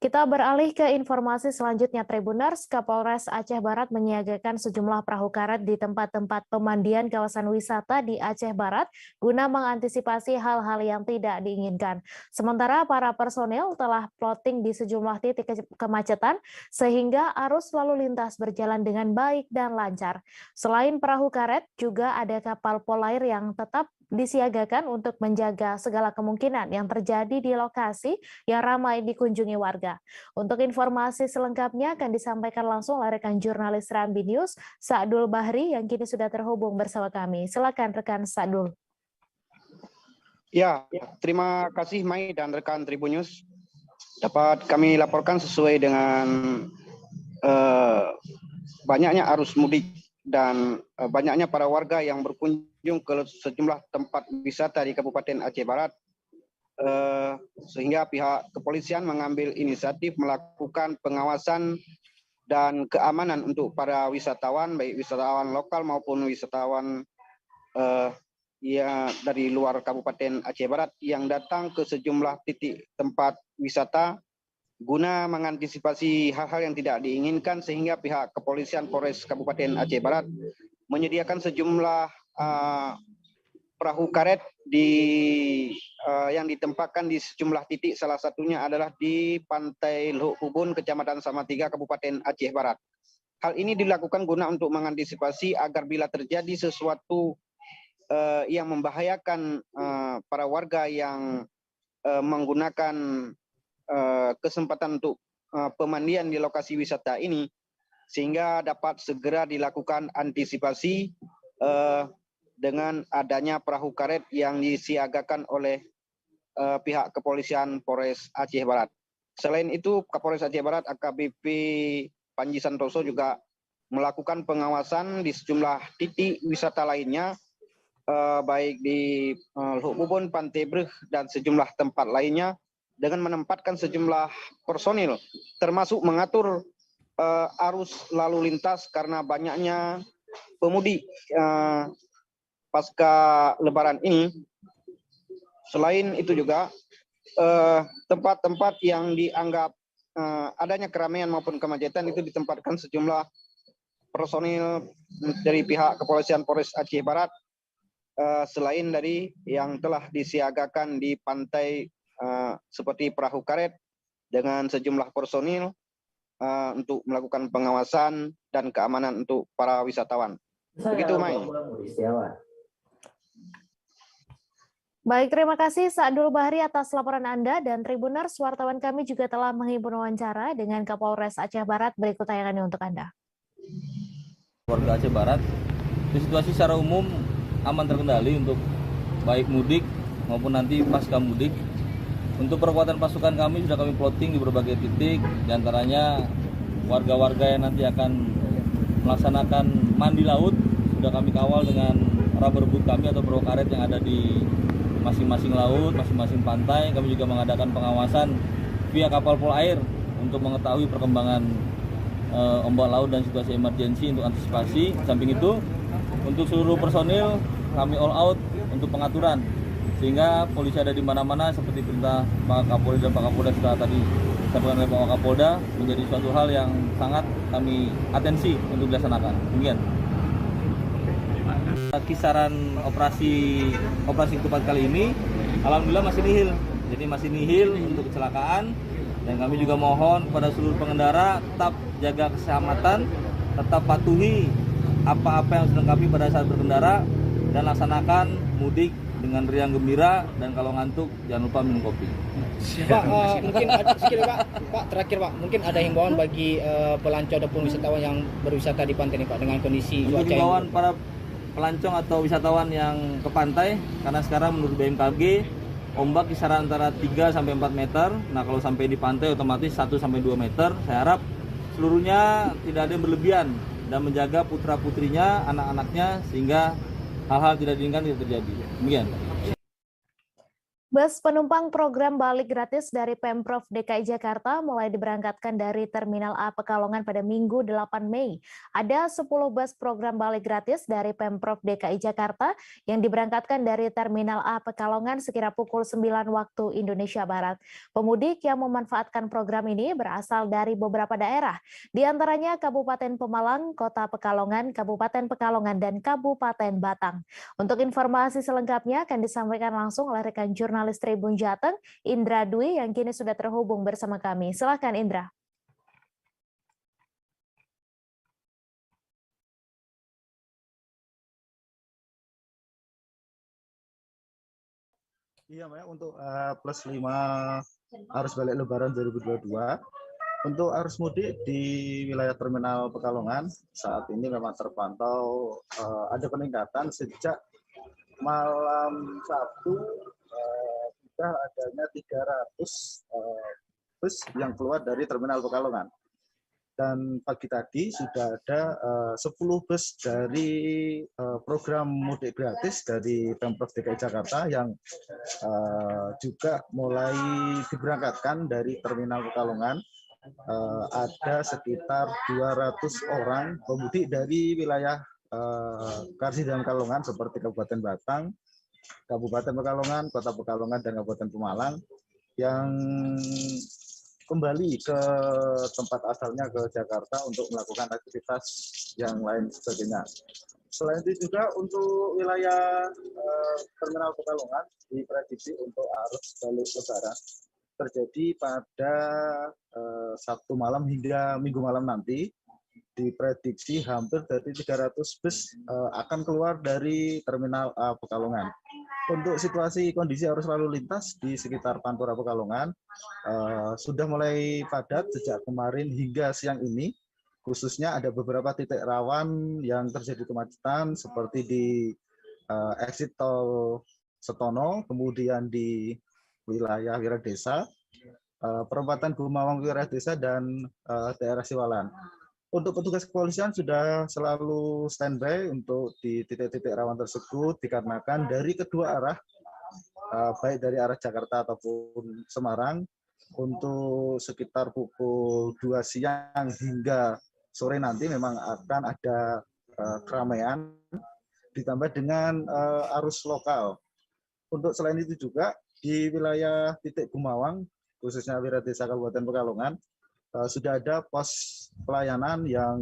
Kita beralih ke informasi selanjutnya, Tribuners. Kapolres Aceh Barat menyiagakan sejumlah perahu karet di tempat-tempat pemandian kawasan wisata di Aceh Barat guna mengantisipasi hal-hal yang tidak diinginkan. Sementara para personel telah plotting di sejumlah titik kemacetan sehingga arus lalu lintas berjalan dengan baik dan lancar. Selain perahu karet, juga ada kapal polair yang tetap disiagakan untuk menjaga segala kemungkinan yang terjadi di lokasi yang ramai dikunjungi warga. Untuk informasi selengkapnya akan disampaikan langsung oleh rekan jurnalis Rambi News, Sa'dul Bahri, yang kini sudah terhubung bersama kami. Silakan rekan Sa'dul. Ya, terima kasih Mai dan rekan Tribun News. Dapat kami laporkan sesuai dengan banyaknya arus mudik dan banyaknya para warga yang berkunjung ke sejumlah tempat wisata di Kabupaten Aceh Barat, sehingga pihak kepolisian mengambil inisiatif melakukan pengawasan dan keamanan untuk para wisatawan, baik wisatawan lokal maupun wisatawan dari luar Kabupaten Aceh Barat yang datang ke sejumlah titik tempat wisata guna mengantisipasi hal-hal yang tidak diinginkan, sehingga pihak kepolisian Polres Kabupaten Aceh Barat menyediakan sejumlah perahu karet yang ditempatkan di sejumlah titik. Salah satunya adalah di Pantai Lehuk Hubun, Kecamatan Samatiga, Kabupaten Aceh Barat. Hal ini dilakukan guna untuk mengantisipasi agar bila terjadi sesuatu yang membahayakan para warga yang menggunakan kesempatan untuk pemandian di lokasi wisata ini, sehingga dapat segera dilakukan antisipasi dengan adanya perahu karet yang disiagakan oleh pihak kepolisian Polres Aceh Barat. Selain itu, Kapolres Aceh Barat AKBP Panji Santoso juga melakukan pengawasan di sejumlah titik wisata lainnya, baik di Lehuk Hubun, Pantai Breh, dan sejumlah tempat lainnya, dengan menempatkan sejumlah personil, termasuk mengatur arus lalu lintas karena banyaknya pemudik pasca Lebaran ini. Selain itu juga tempat-tempat yang dianggap adanya keramaian maupun kemacetan itu ditempatkan sejumlah personil dari pihak kepolisian Polres Aceh Barat, selain dari yang telah disiagakan di pantai seperti perahu karet dengan sejumlah personil untuk melakukan pengawasan dan keamanan untuk para wisatawan. Begitu, Mai. Baik, terima kasih Sa'dul Bahri atas laporan Anda, dan Tribuners, wartawan kami juga telah menghimpun wawancara dengan Kapolres Aceh Barat. Berikut tayangannya untuk Anda. Warga Aceh Barat, situasi secara umum aman terkendali untuk baik mudik maupun nanti pasca mudik. Untuk perkuatan pasukan kami sudah kami plotting di berbagai titik, diantaranya warga-warga yang nanti akan melaksanakan mandi laut sudah kami kawal dengan rubber boot kami atau perahu karet yang ada di masing-masing laut, masing-masing pantai. Kami juga mengadakan pengawasan via kapal polair untuk mengetahui perkembangan ombak laut dan situasi emergensi untuk antisipasi. Samping itu, untuk seluruh personil kami all out untuk pengaturan, sehingga polisi ada di mana-mana seperti perintah Pak Kapolri dan Pak Kapolda sudah tadi disampaikan oleh Pak Kapolda, menjadi suatu hal yang sangat kami atensi untuk dilaksanakan. Demikian. Kisaran operasi ketupat kali ini alhamdulillah masih nihil. Jadi masih nihil untuk kecelakaan, dan kami juga mohon kepada seluruh pengendara tetap jaga keselamatan, tetap patuhi apa-apa yang sedang kami pada saat berkendara, dan laksanakan mudik dengan riang gembira, dan kalau ngantuk jangan lupa minum kopi. Pak, mungkin Pak, terakhir Pak, mungkin ada himbauan bagi pelancong ataupun wisatawan yang berwisata di pantai ini Pak, dengan kondisi cuaca yang himbauan para pelancong atau wisatawan yang ke pantai, karena sekarang menurut BMKG ombak kisaran antara 3 sampai 4 meter. Nah, kalau sampai di pantai otomatis 1 sampai 2 meter. Saya harap seluruhnya tidak ada yang berlebihan dan menjaga putra-putrinya, anak-anaknya, sehingga hal-hal tidak diinginkan tidak terjadi. Demikian. Bus penumpang program balik gratis dari Pemprov DKI Jakarta mulai diberangkatkan dari Terminal A Pekalongan pada Minggu 8 Mei. Ada 10 bus program balik gratis dari Pemprov DKI Jakarta yang diberangkatkan dari Terminal A Pekalongan sekira pukul 9 waktu Indonesia Barat. Pemudik yang memanfaatkan program ini berasal dari beberapa daerah, di antaranya Kabupaten Pemalang, Kota Pekalongan, Kabupaten Pekalongan, dan Kabupaten Batang. Untuk informasi selengkapnya akan disampaikan langsung oleh rekan jurnalis Tribun Jateng, Indra Dwi, yang kini sudah terhubung bersama kami. Silakan Indra. Iya, Mbak, untuk plus 5 arus balik Lebaran 2022, untuk arus mudik di wilayah Terminal Pekalongan saat ini memang terpantau ada peningkatan sejak malam Sabtu. Sudah adanya 300 bus yang keluar dari Terminal Pekalongan. Dan pagi tadi sudah ada 10 bus dari program mudik gratis dari Pemprov DKI Jakarta yang juga mulai diberangkatkan dari Terminal Pekalongan. Ada sekitar 200 orang pemudik dari wilayah Karsi dan Pekalongan seperti Kabupaten Batang, Kabupaten Pekalongan, Kota Pekalongan, dan Kabupaten Pemalang yang kembali ke tempat asalnya ke Jakarta untuk melakukan aktivitas yang lain sebagainya. Selain itu juga untuk wilayah Terminal Pekalongan diprediksi untuk arus balik Lebaran terjadi pada Sabtu malam hingga Minggu malam nanti. Diprediksi hampir dari 300 bus akan keluar dari Terminal A Pekalongan. Untuk situasi kondisi arus lalu lintas di sekitar Pantura Pekalongan sudah mulai padat sejak kemarin hingga siang ini. Khususnya ada beberapa titik rawan yang terjadi kemacetan seperti di exit tol Setono, kemudian di wilayah Wiradesa, perempatan Gumawang Wiradesa, dan daerah Siwalan. Untuk petugas kepolisian sudah selalu standby untuk di titik-titik rawan tersebut dikarenakan dari kedua arah, baik dari arah Jakarta ataupun Semarang, untuk sekitar pukul 2 siang hingga sore nanti memang akan ada keramaian, ditambah dengan arus lokal. Untuk selain itu juga di wilayah titik Gumawang, khususnya Wiradesa Kabupaten Pekalongan, sudah ada pos pelayanan yang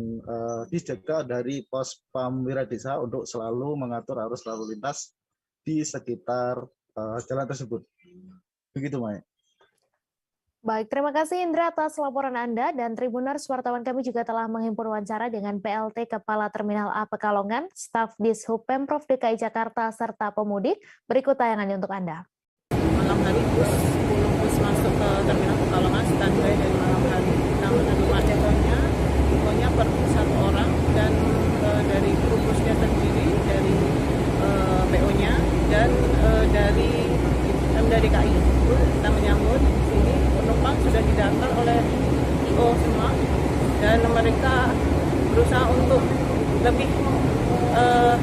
dijaga dari pos PAM Wiradesa untuk selalu mengatur arus lalu lintas di sekitar jalan tersebut. Begitu, Mai. Baik, terima kasih Indra atas laporan Anda, dan Tribuners, wartawan kami juga telah menghimpun wawancara dengan PLT Kepala Terminal A Pekalongan, staf Dishub Pemprov DKI Jakarta, serta pemudik. Berikut tayangannya untuk Anda. Malam hari 10 bus masuk ke Terminal Pekalongan standby dari malam hari. Kita menerima deponya per 1 orang, dan dari kru busnya terdiri dari PO-nya dan dari DKI. Kita menyambut di sini penumpang sudah didata oleh IO semua, dan mereka berusaha untuk lebih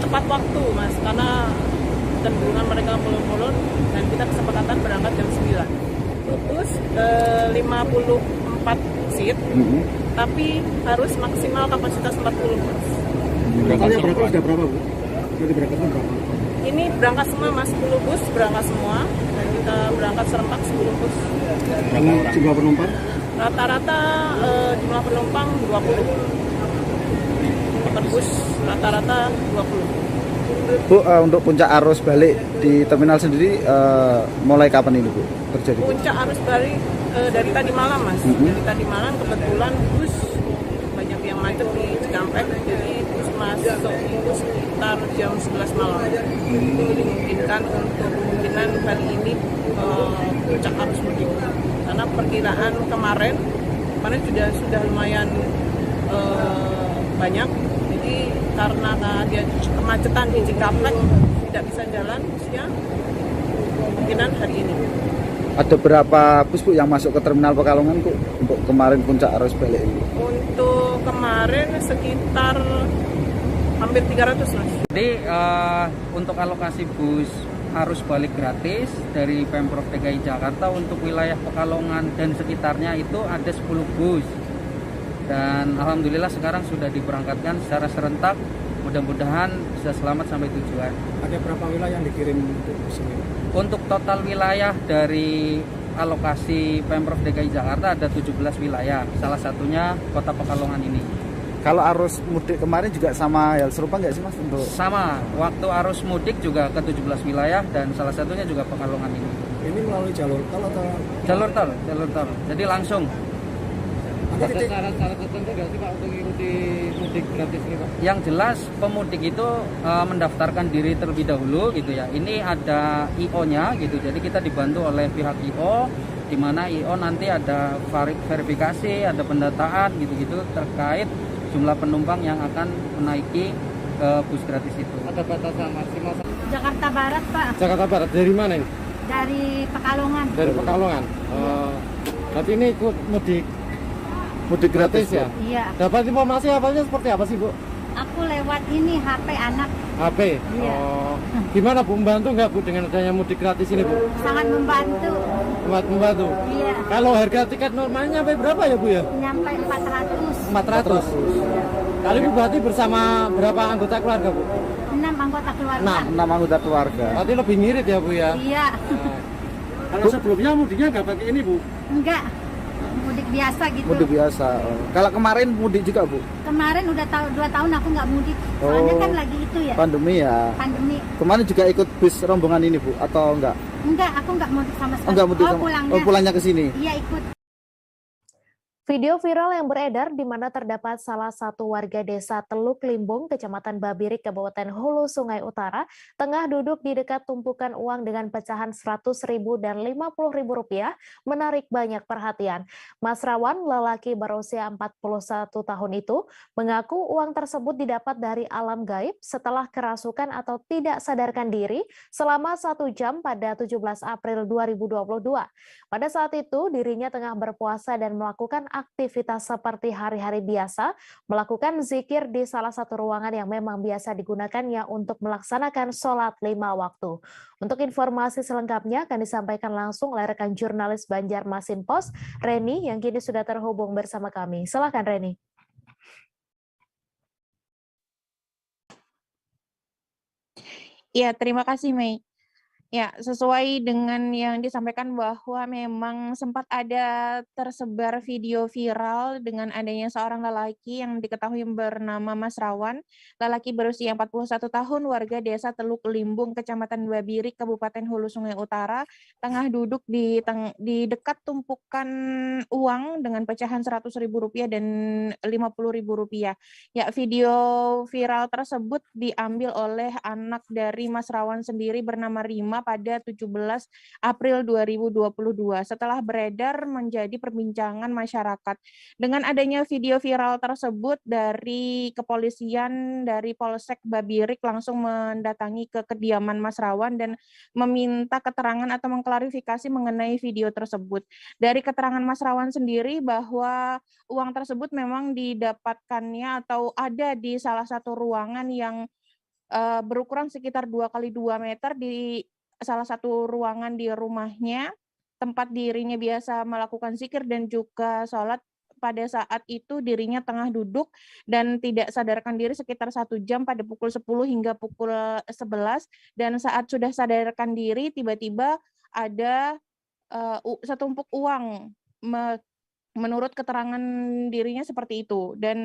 tepat waktu, Mas, karena kecenderungan mereka mulur-mulur, dan kita kesepakatan berangkat jam 9. Terus 54 seat, tapi harus maksimal kapasitas 40 bus. Totalnya berapa? Sudah berapa, Bu? Sudah diberangkatkan berapa? Ini berangkat semua, Mas, 10 bus berangkat semua, dan kita berangkat serempak 10 bus. Jumlah penumpang? Rata-rata jumlah penumpang 20. Per bus rata-rata 20. Bu, untuk puncak arus balik di terminal sendiri mulai kapan ini, Bu, terjadi? Puncak arus balik dari tadi malam, Mas. Dari tadi malam kebetulan bus banyak yang macet di Cikampek, jadi bus masuk itu sekitar jam 11 malam. Itu dimungkinkan untuk kemungkinan hari ini puncak arus mudik. Karena perkiraan kemarin sudah lumayan banyak. Jadi karena dia kemacetan di Cikampek tidak bisa jalan busnya, kemungkinan hari ini. Ada berapa bus, Bu, yang masuk ke Terminal Pekalongan, Bu, untuk kemarin puncak arus balik ini? Untuk kemarin sekitar hampir 300 Mas. Jadi untuk alokasi bus arus balik gratis dari Pemprov DKI Jakarta untuk wilayah Pekalongan dan sekitarnya itu ada 10 bus. Dan alhamdulillah sekarang sudah diberangkatkan secara serentak. Mudah-mudahan bisa selamat sampai tujuan. Ada berapa wilayah yang dikirim untuk bus ini? Untuk total wilayah dari alokasi Pemprov DKI Jakarta ada 17 wilayah. Salah satunya Kota Pekalongan ini. Kalau arus mudik kemarin juga sama hal serupa nggak sih Mas? Untuk sama, waktu arus mudik juga ke 17 wilayah dan salah satunya juga Pekalongan ini. Ini melalui jalur tol atau? Jalur tol. Jadi langsung. Ada syarat-syarat tertentu nggak sih Pak untuk mengikuti mudik gratis ini Pak? Yang jelas pemudik itu mendaftarkan diri terlebih dahulu gitu ya. Ini ada IO-nya gitu, jadi kita dibantu oleh pihak IO, di mana IO nanti ada verifikasi, ada pendataan gitu-gitu terkait jumlah penumpang yang akan menaiki bus gratis itu. Ada batasan maksimal? Jakarta Barat Pak. Jakarta Barat, dari mana ini? Dari Pekalongan. Dari Pekalongan. Berarti ini ikut mudik gratis ya? Iya. Dapat informasi apanya seperti apa sih Bu? Aku lewat ini HP anak. HP? Iya. Gimana Bu, membantu nggak Bu dengan adanya mudik gratis ini Bu? Sangat membantu. Membantu? Iya. Kalau harga tiket normalnya sampai berapa ya Bu ya? Nyampe 400. 400? Iya. Kali Bu berarti bersama berapa anggota keluarga Bu? 6 anggota keluarga. 6 anggota keluarga. Berarti lebih ngirit ya Bu ya? Iya. Kalau sebelumnya mudiknya nggak pakai ini Bu? Enggak. Mudik biasa gitu. Mudik biasa. Kalau kemarin mudik juga Bu? Kemarin udah 2 tahun aku nggak mudik. Soalnya kan lagi itu ya. Pandemi ya. Pandemi. Kemarin juga ikut bus rombongan ini Bu atau enggak? Enggak, aku nggak mudik sama sekali. Enggak mudik sama. Pulangnya. Pulangnya ke sini. Iya, ikut. Video viral yang beredar di mana terdapat salah satu warga desa Teluk Limbung, Kecamatan Babirik, Kabupaten Hulu Sungai Utara, tengah duduk di dekat tumpukan uang dengan pecahan Rp100.000 dan Rp50.000, menarik banyak perhatian. Mas Rawan, lelaki berusia 41 tahun itu, mengaku uang tersebut didapat dari alam gaib setelah kerasukan atau tidak sadarkan diri selama 1 jam pada 17 April 2022. Pada saat itu, dirinya tengah berpuasa dan melakukan aktivitas seperti hari-hari biasa, melakukan zikir di salah satu ruangan yang memang biasa digunakannya untuk melaksanakan sholat 5 waktu. Untuk informasi selengkapnya akan disampaikan langsung oleh rekan jurnalis Banjarmasin Post, Reni, yang kini sudah terhubung bersama kami. Silakan Reni. Ya, terima kasih Mei. Ya, sesuai dengan yang disampaikan bahwa memang sempat ada tersebar video viral dengan adanya seorang lelaki yang diketahui bernama Mas Rawan, lelaki berusia 41 tahun, warga desa Teluk Limbung, Kecamatan Babirik, Kabupaten Hulu Sungai Utara, tengah duduk di dekat tumpukan uang dengan pecahan Rp100.000 dan Rp50.000. Ya, video viral tersebut diambil oleh anak dari Mas Rawan sendiri bernama Rima pada 17 April 2022 setelah beredar menjadi perbincangan masyarakat. Dengan adanya video viral tersebut, dari kepolisian dari Polsek Babirik langsung mendatangi ke kediaman Mas Rawan dan meminta keterangan atau mengklarifikasi mengenai video tersebut. Dari keterangan Mas Rawan sendiri bahwa uang tersebut memang didapatkannya atau ada di salah satu ruangan yang berukuran sekitar 2x2 meter di salah satu ruangan di rumahnya, tempat dirinya biasa melakukan zikir dan juga sholat. Pada saat itu dirinya tengah duduk dan tidak sadarkan diri sekitar 1 jam pada pukul 10 hingga pukul 11, dan saat sudah sadarkan diri tiba-tiba ada setumpuk uang. Menurut keterangan dirinya seperti itu. Dan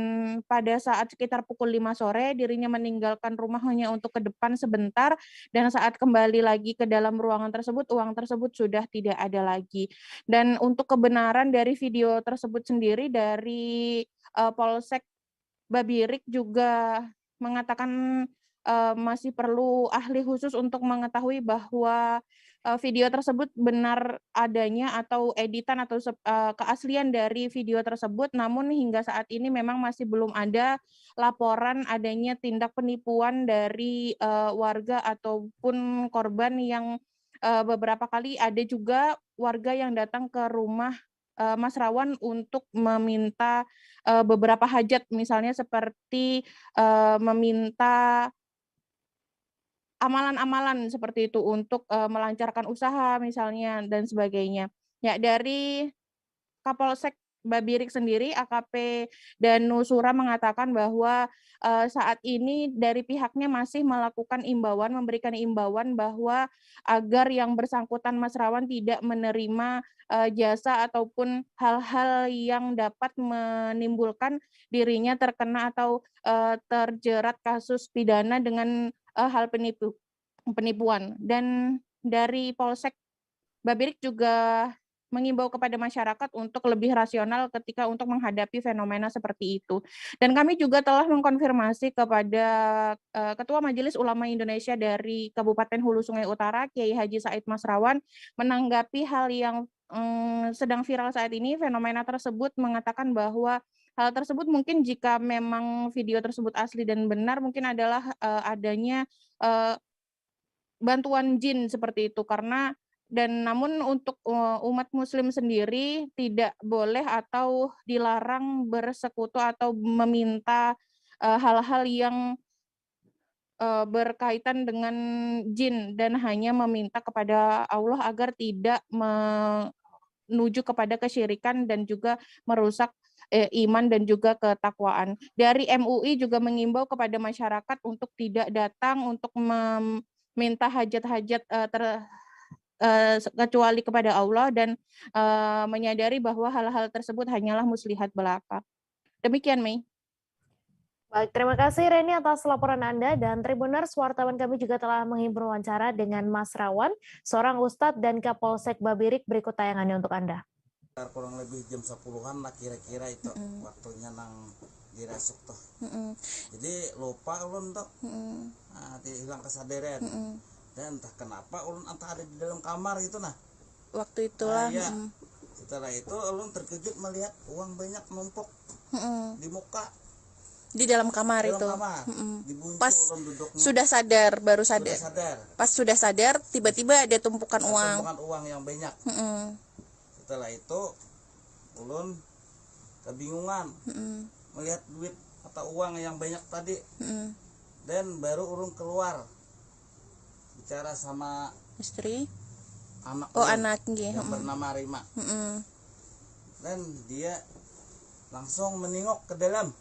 pada saat sekitar pukul 5 sore, dirinya meninggalkan rumahnya untuk ke depan sebentar, dan saat kembali lagi ke dalam ruangan tersebut, uang tersebut sudah tidak ada lagi. Dan untuk kebenaran dari video tersebut sendiri, dari Polsek Babirik juga mengatakan masih perlu ahli khusus untuk mengetahui bahwa video tersebut benar adanya atau editan atau keaslian dari video tersebut. Namun hingga saat ini memang masih belum ada laporan adanya tindak penipuan dari warga ataupun korban yang beberapa kali ada juga warga yang datang ke rumah Mas Rawan untuk meminta beberapa hajat, misalnya seperti meminta amalan-amalan seperti itu untuk melancarkan usaha misalnya dan sebagainya. Ya, dari Kapolsek Babirik sendiri, AKP Danusura mengatakan bahwa saat ini dari pihaknya masih melakukan imbauan, memberikan imbauan bahwa agar yang bersangkutan Mas Rawan tidak menerima jasa ataupun hal-hal yang dapat menimbulkan dirinya terkena atau terjerat kasus pidana dengan hal penipuan. Dan dari Polsek Babirik juga mengimbau kepada masyarakat untuk lebih rasional ketika untuk menghadapi fenomena seperti itu. Dan kami juga telah mengkonfirmasi kepada Ketua Majelis Ulama Indonesia dari Kabupaten Hulu Sungai Utara, Kiai Haji Said Masrawan, menanggapi hal yang sedang viral saat ini, fenomena tersebut, mengatakan bahwa hal tersebut mungkin jika memang video tersebut asli dan benar, mungkin adalah adanya bantuan jin seperti itu, karena namun untuk umat muslim sendiri tidak boleh atau dilarang bersekutu atau meminta hal-hal yang berkaitan dengan jin, dan hanya meminta kepada Allah agar tidak menuju kepada kesyirikan dan juga merusak iman dan juga ketakwaan. Dari MUI juga mengimbau kepada masyarakat untuk tidak datang untuk meminta hajat-hajat kecuali kepada Allah, dan menyadari bahwa hal-hal tersebut hanyalah muslihat belaka. Demikian, Mei. Baik, terima kasih Reni atas laporan Anda, dan Tribuners, wartawan kami juga telah menghimpun wawancara dengan Mas Rawan, seorang Ustadz dan Kapolsek Babirik. Berikut tayangannya untuk Anda. Kurang lebih jam 10-an lah kira-kira itu waktunya nang dirasuk tuh. Jadi lupa ulun tuh, hilang kesadaran. Dan entah kenapa ulun entah ada di dalam kamar gitu nah. Waktu itulah. Ya. Setelah itu ulun terkejut melihat uang banyak numpuk di muka. Di dalam kamar itu. Pas duduknya. Sudah sadar, baru sadar. Pas sudah sadar, tiba-tiba ada tumpukan uang. Tumpukan uang yang banyak. Setelah itu ulun kebingungan melihat duit atau uang yang banyak tadi. Dan baru ulun keluar bicara sama istri, anaknya yang bernama Rima. Dan dia langsung menengok ke dalam.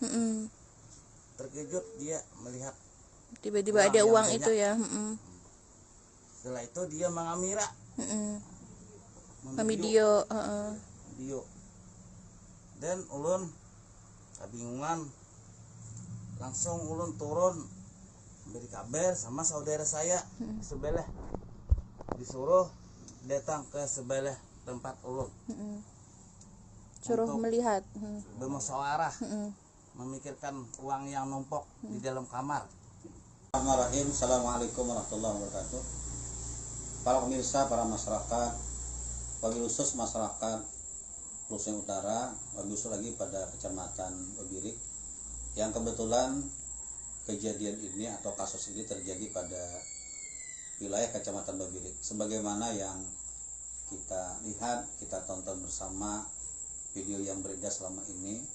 Terkejut dia melihat tiba-tiba ada uang itu ya. Setelah itu dia mengamira, video. Dan ulun kebingungan, langsung ulun turun beri kabar sama saudara saya sebelah, disuruh datang ke sebelah tempat ulun, suruh melihat, bermusyawarah, memikirkan uang yang numpuk di dalam kamar. Bismillahirrahmanirrahim. Assalamualaikum warahmatullahi wabarakatuh. Para pemirsa, para masyarakat, wabil khusus masyarakat Hulu Sungai Utara, wabil khusus lagi pada Kecamatan Babirik, yang kebetulan kejadian ini atau kasus ini terjadi pada wilayah Kecamatan Babirik. Sebagaimana yang kita lihat, kita tonton bersama video yang beredar selama ini,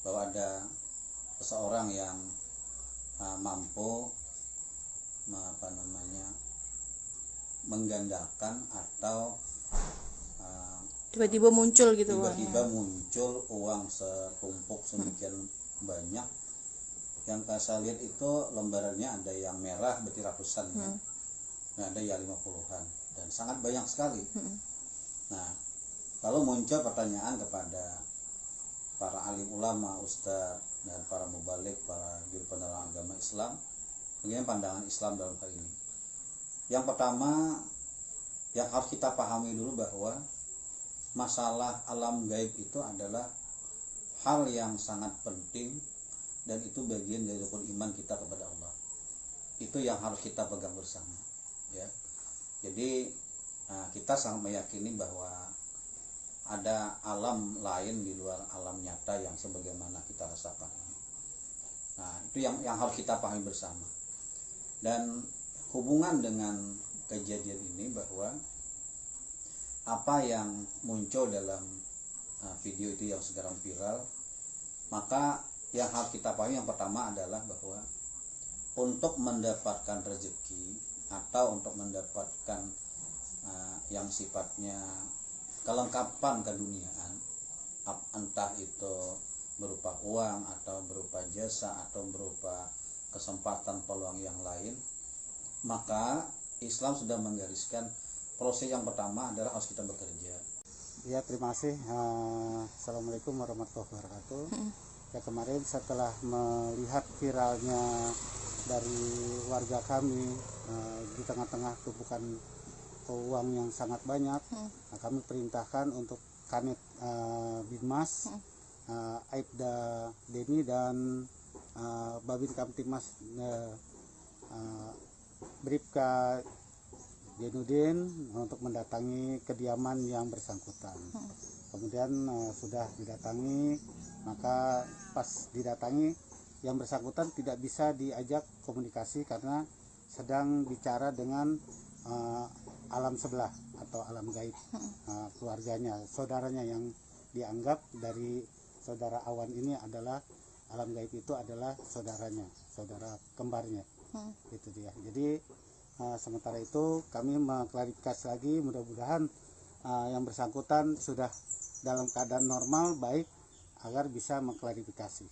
bahwa ada seseorang yang mampu menggandakan atau tiba-tiba muncul gitu, muncul uang setumpuk sedemikian banyak. Yang saya lihat itu lembarannya ada yang merah berarti ratusan ya. Ada yang 50-an dan sangat banyak sekali. Nah, lalu muncul pertanyaan kepada para alim ulama, ustadz, dan para mubalik, para juru penerang agama Islam, bagaimana pandangan Islam dalam hal ini. Yang pertama yang harus kita pahami dulu bahwa masalah alam gaib itu adalah hal yang sangat penting, dan itu bagian dari rukun iman kita kepada Allah. Itu yang harus kita pegang bersama ya. Jadi kita sangat meyakini bahwa ada alam lain di luar alam nyata yang sebagaimana kita rasakan. Nah, itu yang harus kita pahami bersama. Dan hubungan dengan kejadian ini, bahwa apa yang muncul dalam video itu yang sekarang viral, maka yang harus kita pahami yang pertama adalah bahwa untuk mendapatkan rezeki atau untuk mendapatkan yang sifatnya kelengkapan keduniaan, entah itu berupa uang atau berupa jasa atau berupa kesempatan peluang yang lain, maka Islam sudah menggariskan proses yang pertama adalah harus kita bekerja. Ya, terima kasih. Assalamualaikum warahmatullahi wabarakatuh. Ya, kemarin setelah melihat viralnya dari warga kami di tengah-tengah tumpukan uang yang sangat banyak, kami perintahkan untuk Kanit Binmas, Aibda Deni dan Babin Kamtimas Bribka Jenudin untuk mendatangi kediaman yang bersangkutan. Kemudian sudah didatangi, maka pas didatangi yang bersangkutan tidak bisa diajak komunikasi karena sedang bicara dengan alam sebelah atau alam gaib, keluarganya, saudaranya yang dianggap dari saudara Awan ini adalah alam gaib itu adalah saudaranya, saudara kembarnya. Itu dia. Jadi sementara itu kami mengklarifikasi lagi, mudah-mudahan yang bersangkutan sudah dalam keadaan normal baik agar bisa mengklarifikasi.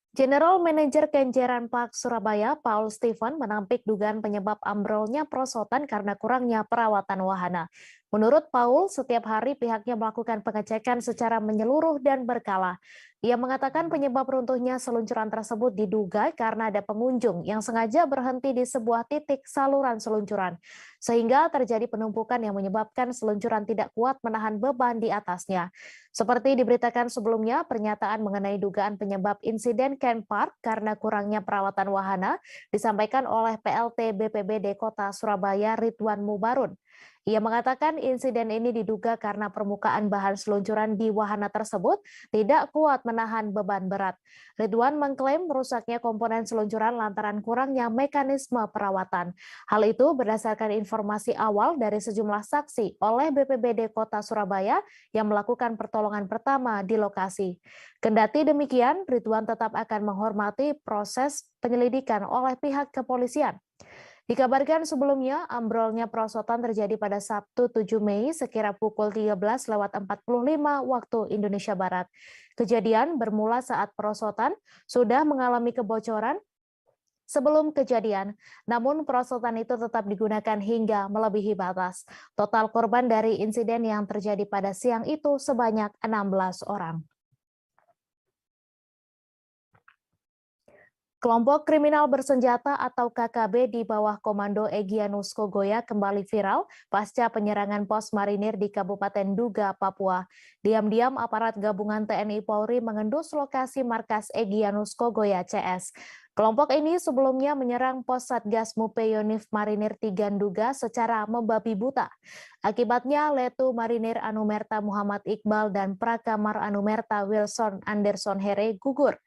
General Manager Kenjeran Park Surabaya, Paul Stephen, menampik dugaan penyebab ambrolnya perosotan karena kurangnya perawatan wahana. Menurut Paul, setiap hari pihaknya melakukan pengecekan secara menyeluruh dan berkala. Ia mengatakan penyebab runtuhnya seluncuran tersebut diduga karena ada pengunjung yang sengaja berhenti di sebuah titik saluran seluncuran, sehingga terjadi penumpukan yang menyebabkan seluncuran tidak kuat menahan beban di atasnya. Seperti diberitakan sebelumnya, pernyataan mengenai dugaan penyebab insiden Ken Park karena kurangnya perawatan wahana disampaikan oleh PLT BPBD Kota Surabaya Ridwan Mubarun. Ia mengatakan insiden ini diduga karena permukaan bahan seluncuran di wahana tersebut tidak kuat menahan beban berat. Ridwan mengklaim merusaknya komponen seluncuran lantaran kurangnya mekanisme perawatan. Hal itu berdasarkan informasi awal dari sejumlah saksi oleh BPBD Kota Surabaya yang melakukan pertolongan pertama di lokasi. Kendati demikian, Ridwan tetap akan menghormati proses penyelidikan oleh pihak kepolisian. Dikabarkan sebelumnya, ambrolnya perosotan terjadi pada Sabtu 7 Mei sekira pukul 13.45 waktu Indonesia Barat. Kejadian bermula saat perosotan sudah mengalami kebocoran sebelum kejadian, namun perosotan itu tetap digunakan hingga melebihi batas. Total korban dari insiden yang terjadi pada siang itu sebanyak 16 orang. Kelompok kriminal bersenjata atau KKB di bawah komando Egyanus Kogoya kembali viral pasca penyerangan pos marinir di Kabupaten Duga, Papua. Diam-diam aparat gabungan TNI Polri mengendus lokasi markas Egyanus Kogoya CS. Kelompok ini sebelumnya menyerang pos Satgas Mupeyonif Marinir Tiganduga secara membabi buta. Akibatnya Letu Marinir Anumerta Muhammad Iqbal dan Prakamar Anumerta Wilson Anderson Here gugur.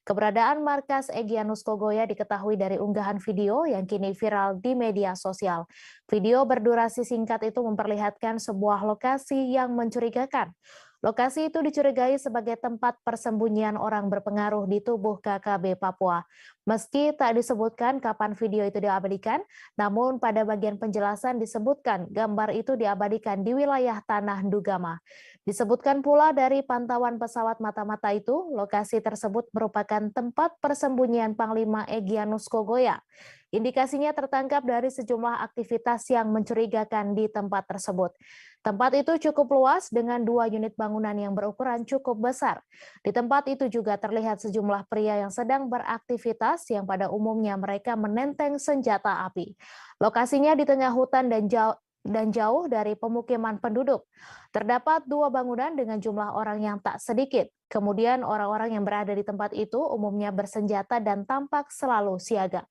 Keberadaan markas Egyanus Kogoya diketahui dari unggahan video yang kini viral di media sosial. Video berdurasi singkat itu memperlihatkan sebuah lokasi yang mencurigakan. Lokasi itu dicurigai sebagai tempat persembunyian orang berpengaruh di tubuh KKB Papua. Meski tak disebutkan kapan video itu diabadikan, namun pada bagian penjelasan disebutkan gambar itu diabadikan di wilayah Tanah Dugama. Disebutkan pula dari pantauan pesawat mata-mata itu, lokasi tersebut merupakan tempat persembunyian Panglima Egyanus Kogoya. Indikasinya tertangkap dari sejumlah aktivitas yang mencurigakan di tempat tersebut. Tempat itu cukup luas dengan 2 unit bangunan yang berukuran cukup besar. Di tempat itu juga terlihat sejumlah pria yang sedang beraktivitas yang pada umumnya mereka menenteng senjata api. Lokasinya di tengah hutan dan jauh dari pemukiman penduduk. Terdapat 2 bangunan dengan jumlah orang yang tak sedikit. Kemudian orang-orang yang berada di tempat itu umumnya bersenjata dan tampak selalu siaga.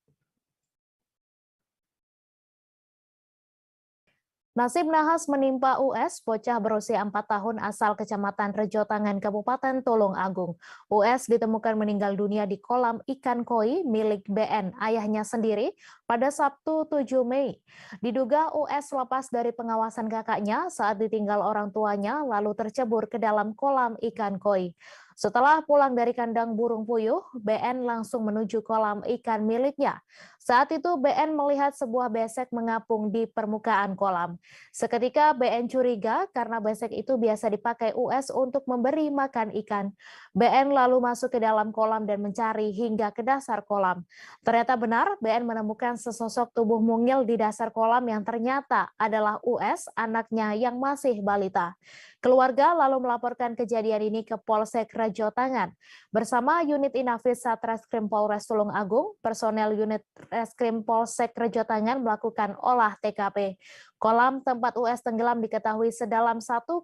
Nasib nahas menimpa US, bocah berusia 4 tahun asal Kecamatan Rejotangan, Kabupaten Tulung Agung. US ditemukan meninggal dunia di kolam ikan koi milik BN, ayahnya sendiri, pada Sabtu 7 Mei. Diduga US lepas dari pengawasan kakaknya saat ditinggal orang tuanya lalu tercebur ke dalam kolam ikan koi. Setelah pulang dari kandang burung puyuh, BN langsung menuju kolam ikan miliknya. Saat itu BN melihat sebuah besek mengapung di permukaan kolam. Seketika BN curiga karena besek itu biasa dipakai US untuk memberi makan ikan. BN lalu masuk ke dalam kolam dan mencari hingga ke dasar kolam. Ternyata benar, BN menemukan sesosok tubuh mungil di dasar kolam yang ternyata adalah US, anaknya yang masih balita. Keluarga lalu melaporkan kejadian ini ke Polsek Rejotangan. Bersama unit Inafis Satreskrim Polres Tulung Agung, personel unit Reskrim Polsek Rejotangan melakukan olah TKP. Kolam tempat US tenggelam diketahui sedalam 1,3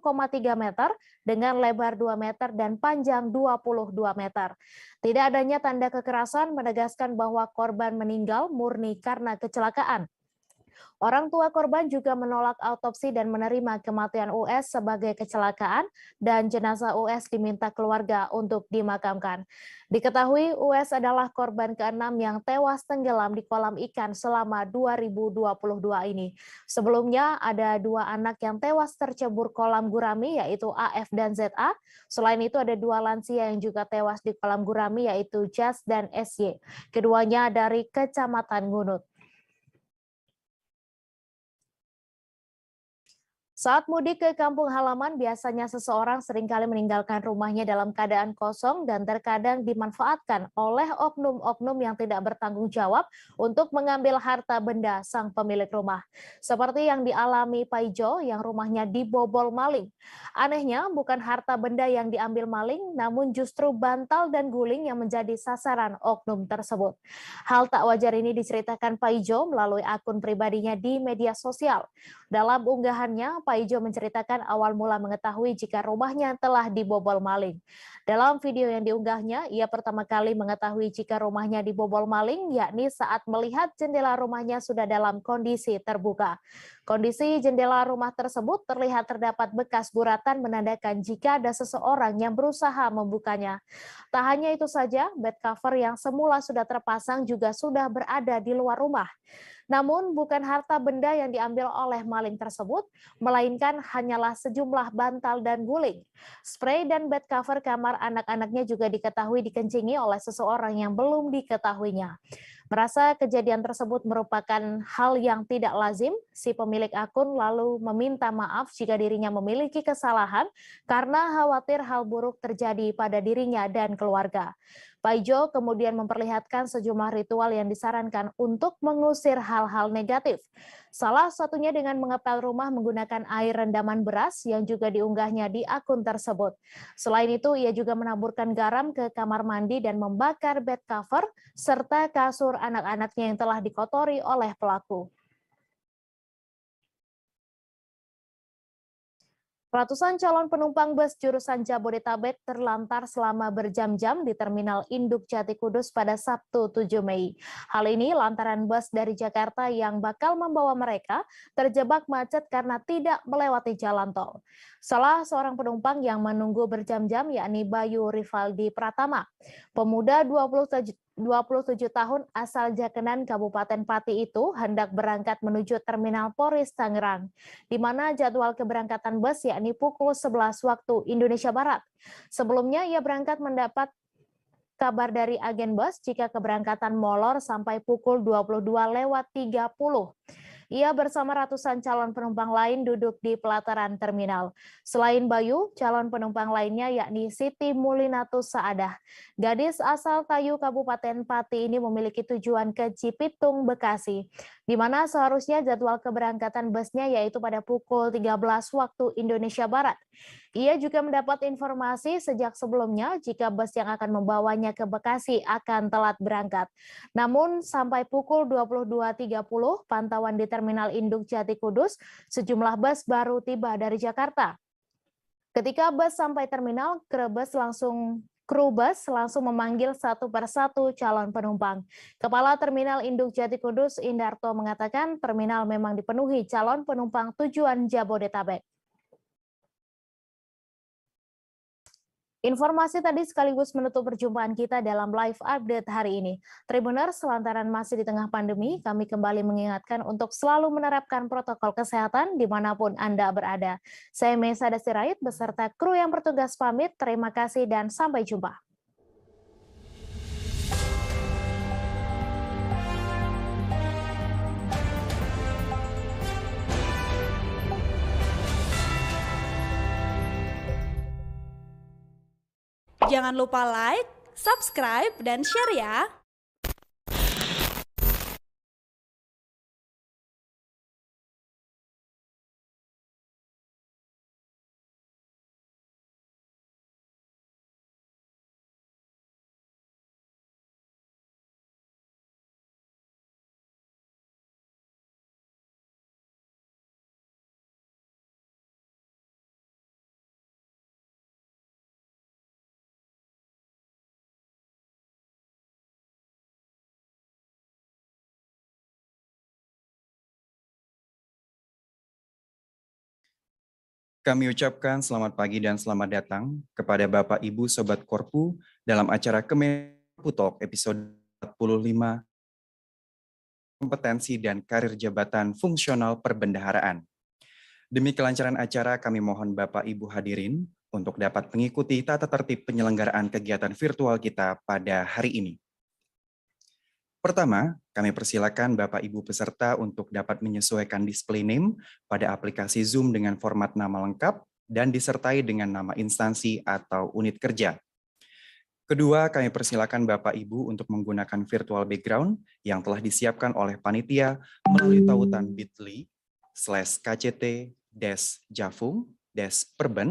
meter dengan lebar 2 meter dan panjang 22 meter. Tidak adanya tanda kekerasan menegaskan bahwa korban meninggal murni karena kecelakaan. Orang tua korban juga menolak autopsi dan menerima kematian US sebagai kecelakaan dan jenazah US diminta keluarga untuk dimakamkan. Diketahui US adalah korban ke-6 yang tewas tenggelam di kolam ikan selama 2022 ini. Sebelumnya ada 2 anak yang tewas tercebur kolam gurami yaitu AF dan ZA. Selain itu ada 2 lansia yang juga tewas di kolam gurami yaitu Jas dan SY. Keduanya dari Kecamatan Ngunut. Saat mudik ke kampung halaman, biasanya seseorang seringkali meninggalkan rumahnya dalam keadaan kosong dan terkadang dimanfaatkan oleh oknum-oknum yang tidak bertanggung jawab untuk mengambil harta benda sang pemilik rumah. Seperti yang dialami Paijo yang rumahnya dibobol maling. Anehnya, bukan harta benda yang diambil maling, namun justru bantal dan guling yang menjadi sasaran oknum tersebut. Hal tak wajar ini diceritakan Paijo melalui akun pribadinya di media sosial. Dalam unggahannya, Paijo menceritakan awal mula mengetahui jika rumahnya telah dibobol maling. Dalam video yang diunggahnya, ia pertama kali mengetahui jika rumahnya dibobol maling, yakni saat melihat jendela rumahnya sudah dalam kondisi terbuka. Kondisi jendela rumah tersebut terlihat terdapat bekas guratan menandakan jika ada seseorang yang berusaha membukanya. Tak hanya itu saja, bed cover yang semula sudah terpasang juga sudah berada di luar rumah. Namun bukan harta benda yang diambil oleh maling tersebut, melainkan hanyalah sejumlah bantal dan guling. Spray dan bed cover kamar anak-anaknya juga diketahui dikencingi oleh seseorang yang belum diketahuinya. Merasa kejadian tersebut merupakan hal yang tidak lazim, si pemilik akun lalu meminta maaf jika dirinya memiliki kesalahan karena khawatir hal buruk terjadi pada dirinya dan keluarga. Paijo kemudian memperlihatkan sejumlah ritual yang disarankan untuk mengusir hal-hal negatif. Salah satunya dengan mengepel rumah menggunakan air rendaman beras yang juga diunggahnya di akun tersebut. Selain itu, ia juga menaburkan garam ke kamar mandi dan membakar bed cover serta kasur anak-anaknya yang telah dikotori oleh pelaku. Ratusan calon penumpang bus jurusan Jabodetabek terlantar selama berjam-jam di Terminal Induk Jati Kudus pada Sabtu 7 Mei. Hal ini lantaran bus dari Jakarta yang bakal membawa mereka terjebak macet karena tidak melewati jalan tol. Salah seorang penumpang yang menunggu berjam-jam yakni Bayu Rivaldi Pratama. Pemuda 27 tahun asal Jakenan Kabupaten Pati itu hendak berangkat menuju Terminal Poris Tangerang, di mana jadwal keberangkatan bus yakni pukul 11 waktu Indonesia Barat. Sebelumnya ia berangkat mendapat kabar dari agen bus jika keberangkatan molor sampai pukul 22:30. Ia bersama ratusan calon penumpang lain duduk di pelataran terminal. Selain Bayu, calon penumpang lainnya yakni Siti Mulinatus Saadah. Gadis asal Tayu Kabupaten Pati ini memiliki tujuan ke Cipitung, Bekasi, di mana seharusnya jadwal keberangkatan busnya yaitu pada pukul 13 waktu Indonesia Barat. Ia juga mendapat informasi sejak sebelumnya jika bus yang akan membawanya ke Bekasi akan telat berangkat. Namun sampai pukul 22:30 pantauan di Terminal Induk Jati Kudus, sejumlah bus baru tiba dari Jakarta. Ketika bus sampai terminal, kru bus langsung kru bus langsung memanggil satu persatu calon penumpang. Kepala Terminal Induk Jati Kudus, Indarto, mengatakan terminal memang dipenuhi calon penumpang tujuan Jabodetabek. Informasi tadi sekaligus menutup perjumpaan kita dalam live update hari ini. Tribuners, selantaran masih di tengah pandemi, kami kembali mengingatkan untuk selalu menerapkan protokol kesehatan dimanapun Anda berada. Saya Mesa Dasirait beserta kru yang bertugas pamit. Terima kasih dan sampai jumpa. Jangan lupa like, subscribe, dan share ya! Kami ucapkan selamat pagi dan selamat datang kepada Bapak Ibu Sobat Korpu dalam acara Kemenkorpu Talk episode 45 Kompetensi dan Karir Jabatan Fungsional Perbendaharaan. Demi kelancaran acara, kami mohon Bapak Ibu hadirin untuk dapat mengikuti tata tertib penyelenggaraan kegiatan virtual kita pada hari ini. Pertama, kami persilakan Bapak Ibu peserta untuk dapat menyesuaikan display name pada aplikasi Zoom dengan format nama lengkap dan disertai dengan nama instansi atau unit kerja. Kedua, kami persilakan Bapak Ibu untuk menggunakan virtual background yang telah disiapkan oleh panitia melalui tautan bit.ly/kct-javung-perben,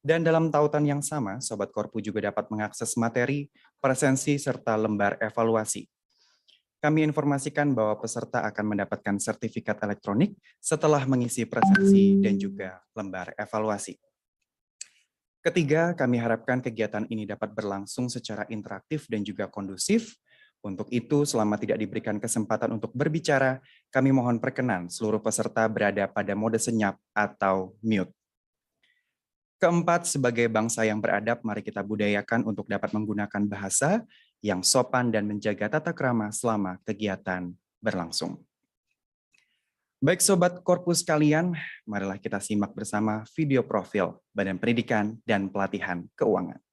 dan dalam tautan yang sama, Sobat Korpu juga dapat mengakses materi, presensi, serta lembar evaluasi. Kami informasikan bahwa peserta akan mendapatkan sertifikat elektronik setelah mengisi presensi dan juga lembar evaluasi. Ketiga, kami harapkan kegiatan ini dapat berlangsung secara interaktif dan juga kondusif. Untuk itu, selama tidak diberikan kesempatan untuk berbicara, kami mohon perkenan seluruh peserta berada pada mode senyap atau mute. Keempat, sebagai bangsa yang beradab, mari kita budayakan untuk dapat menggunakan bahasa yang sopan dan menjaga tata krama selama kegiatan berlangsung. Baik Sobat Korpus sekalian, marilah kita simak bersama video profil Badan Pendidikan dan Pelatihan Keuangan.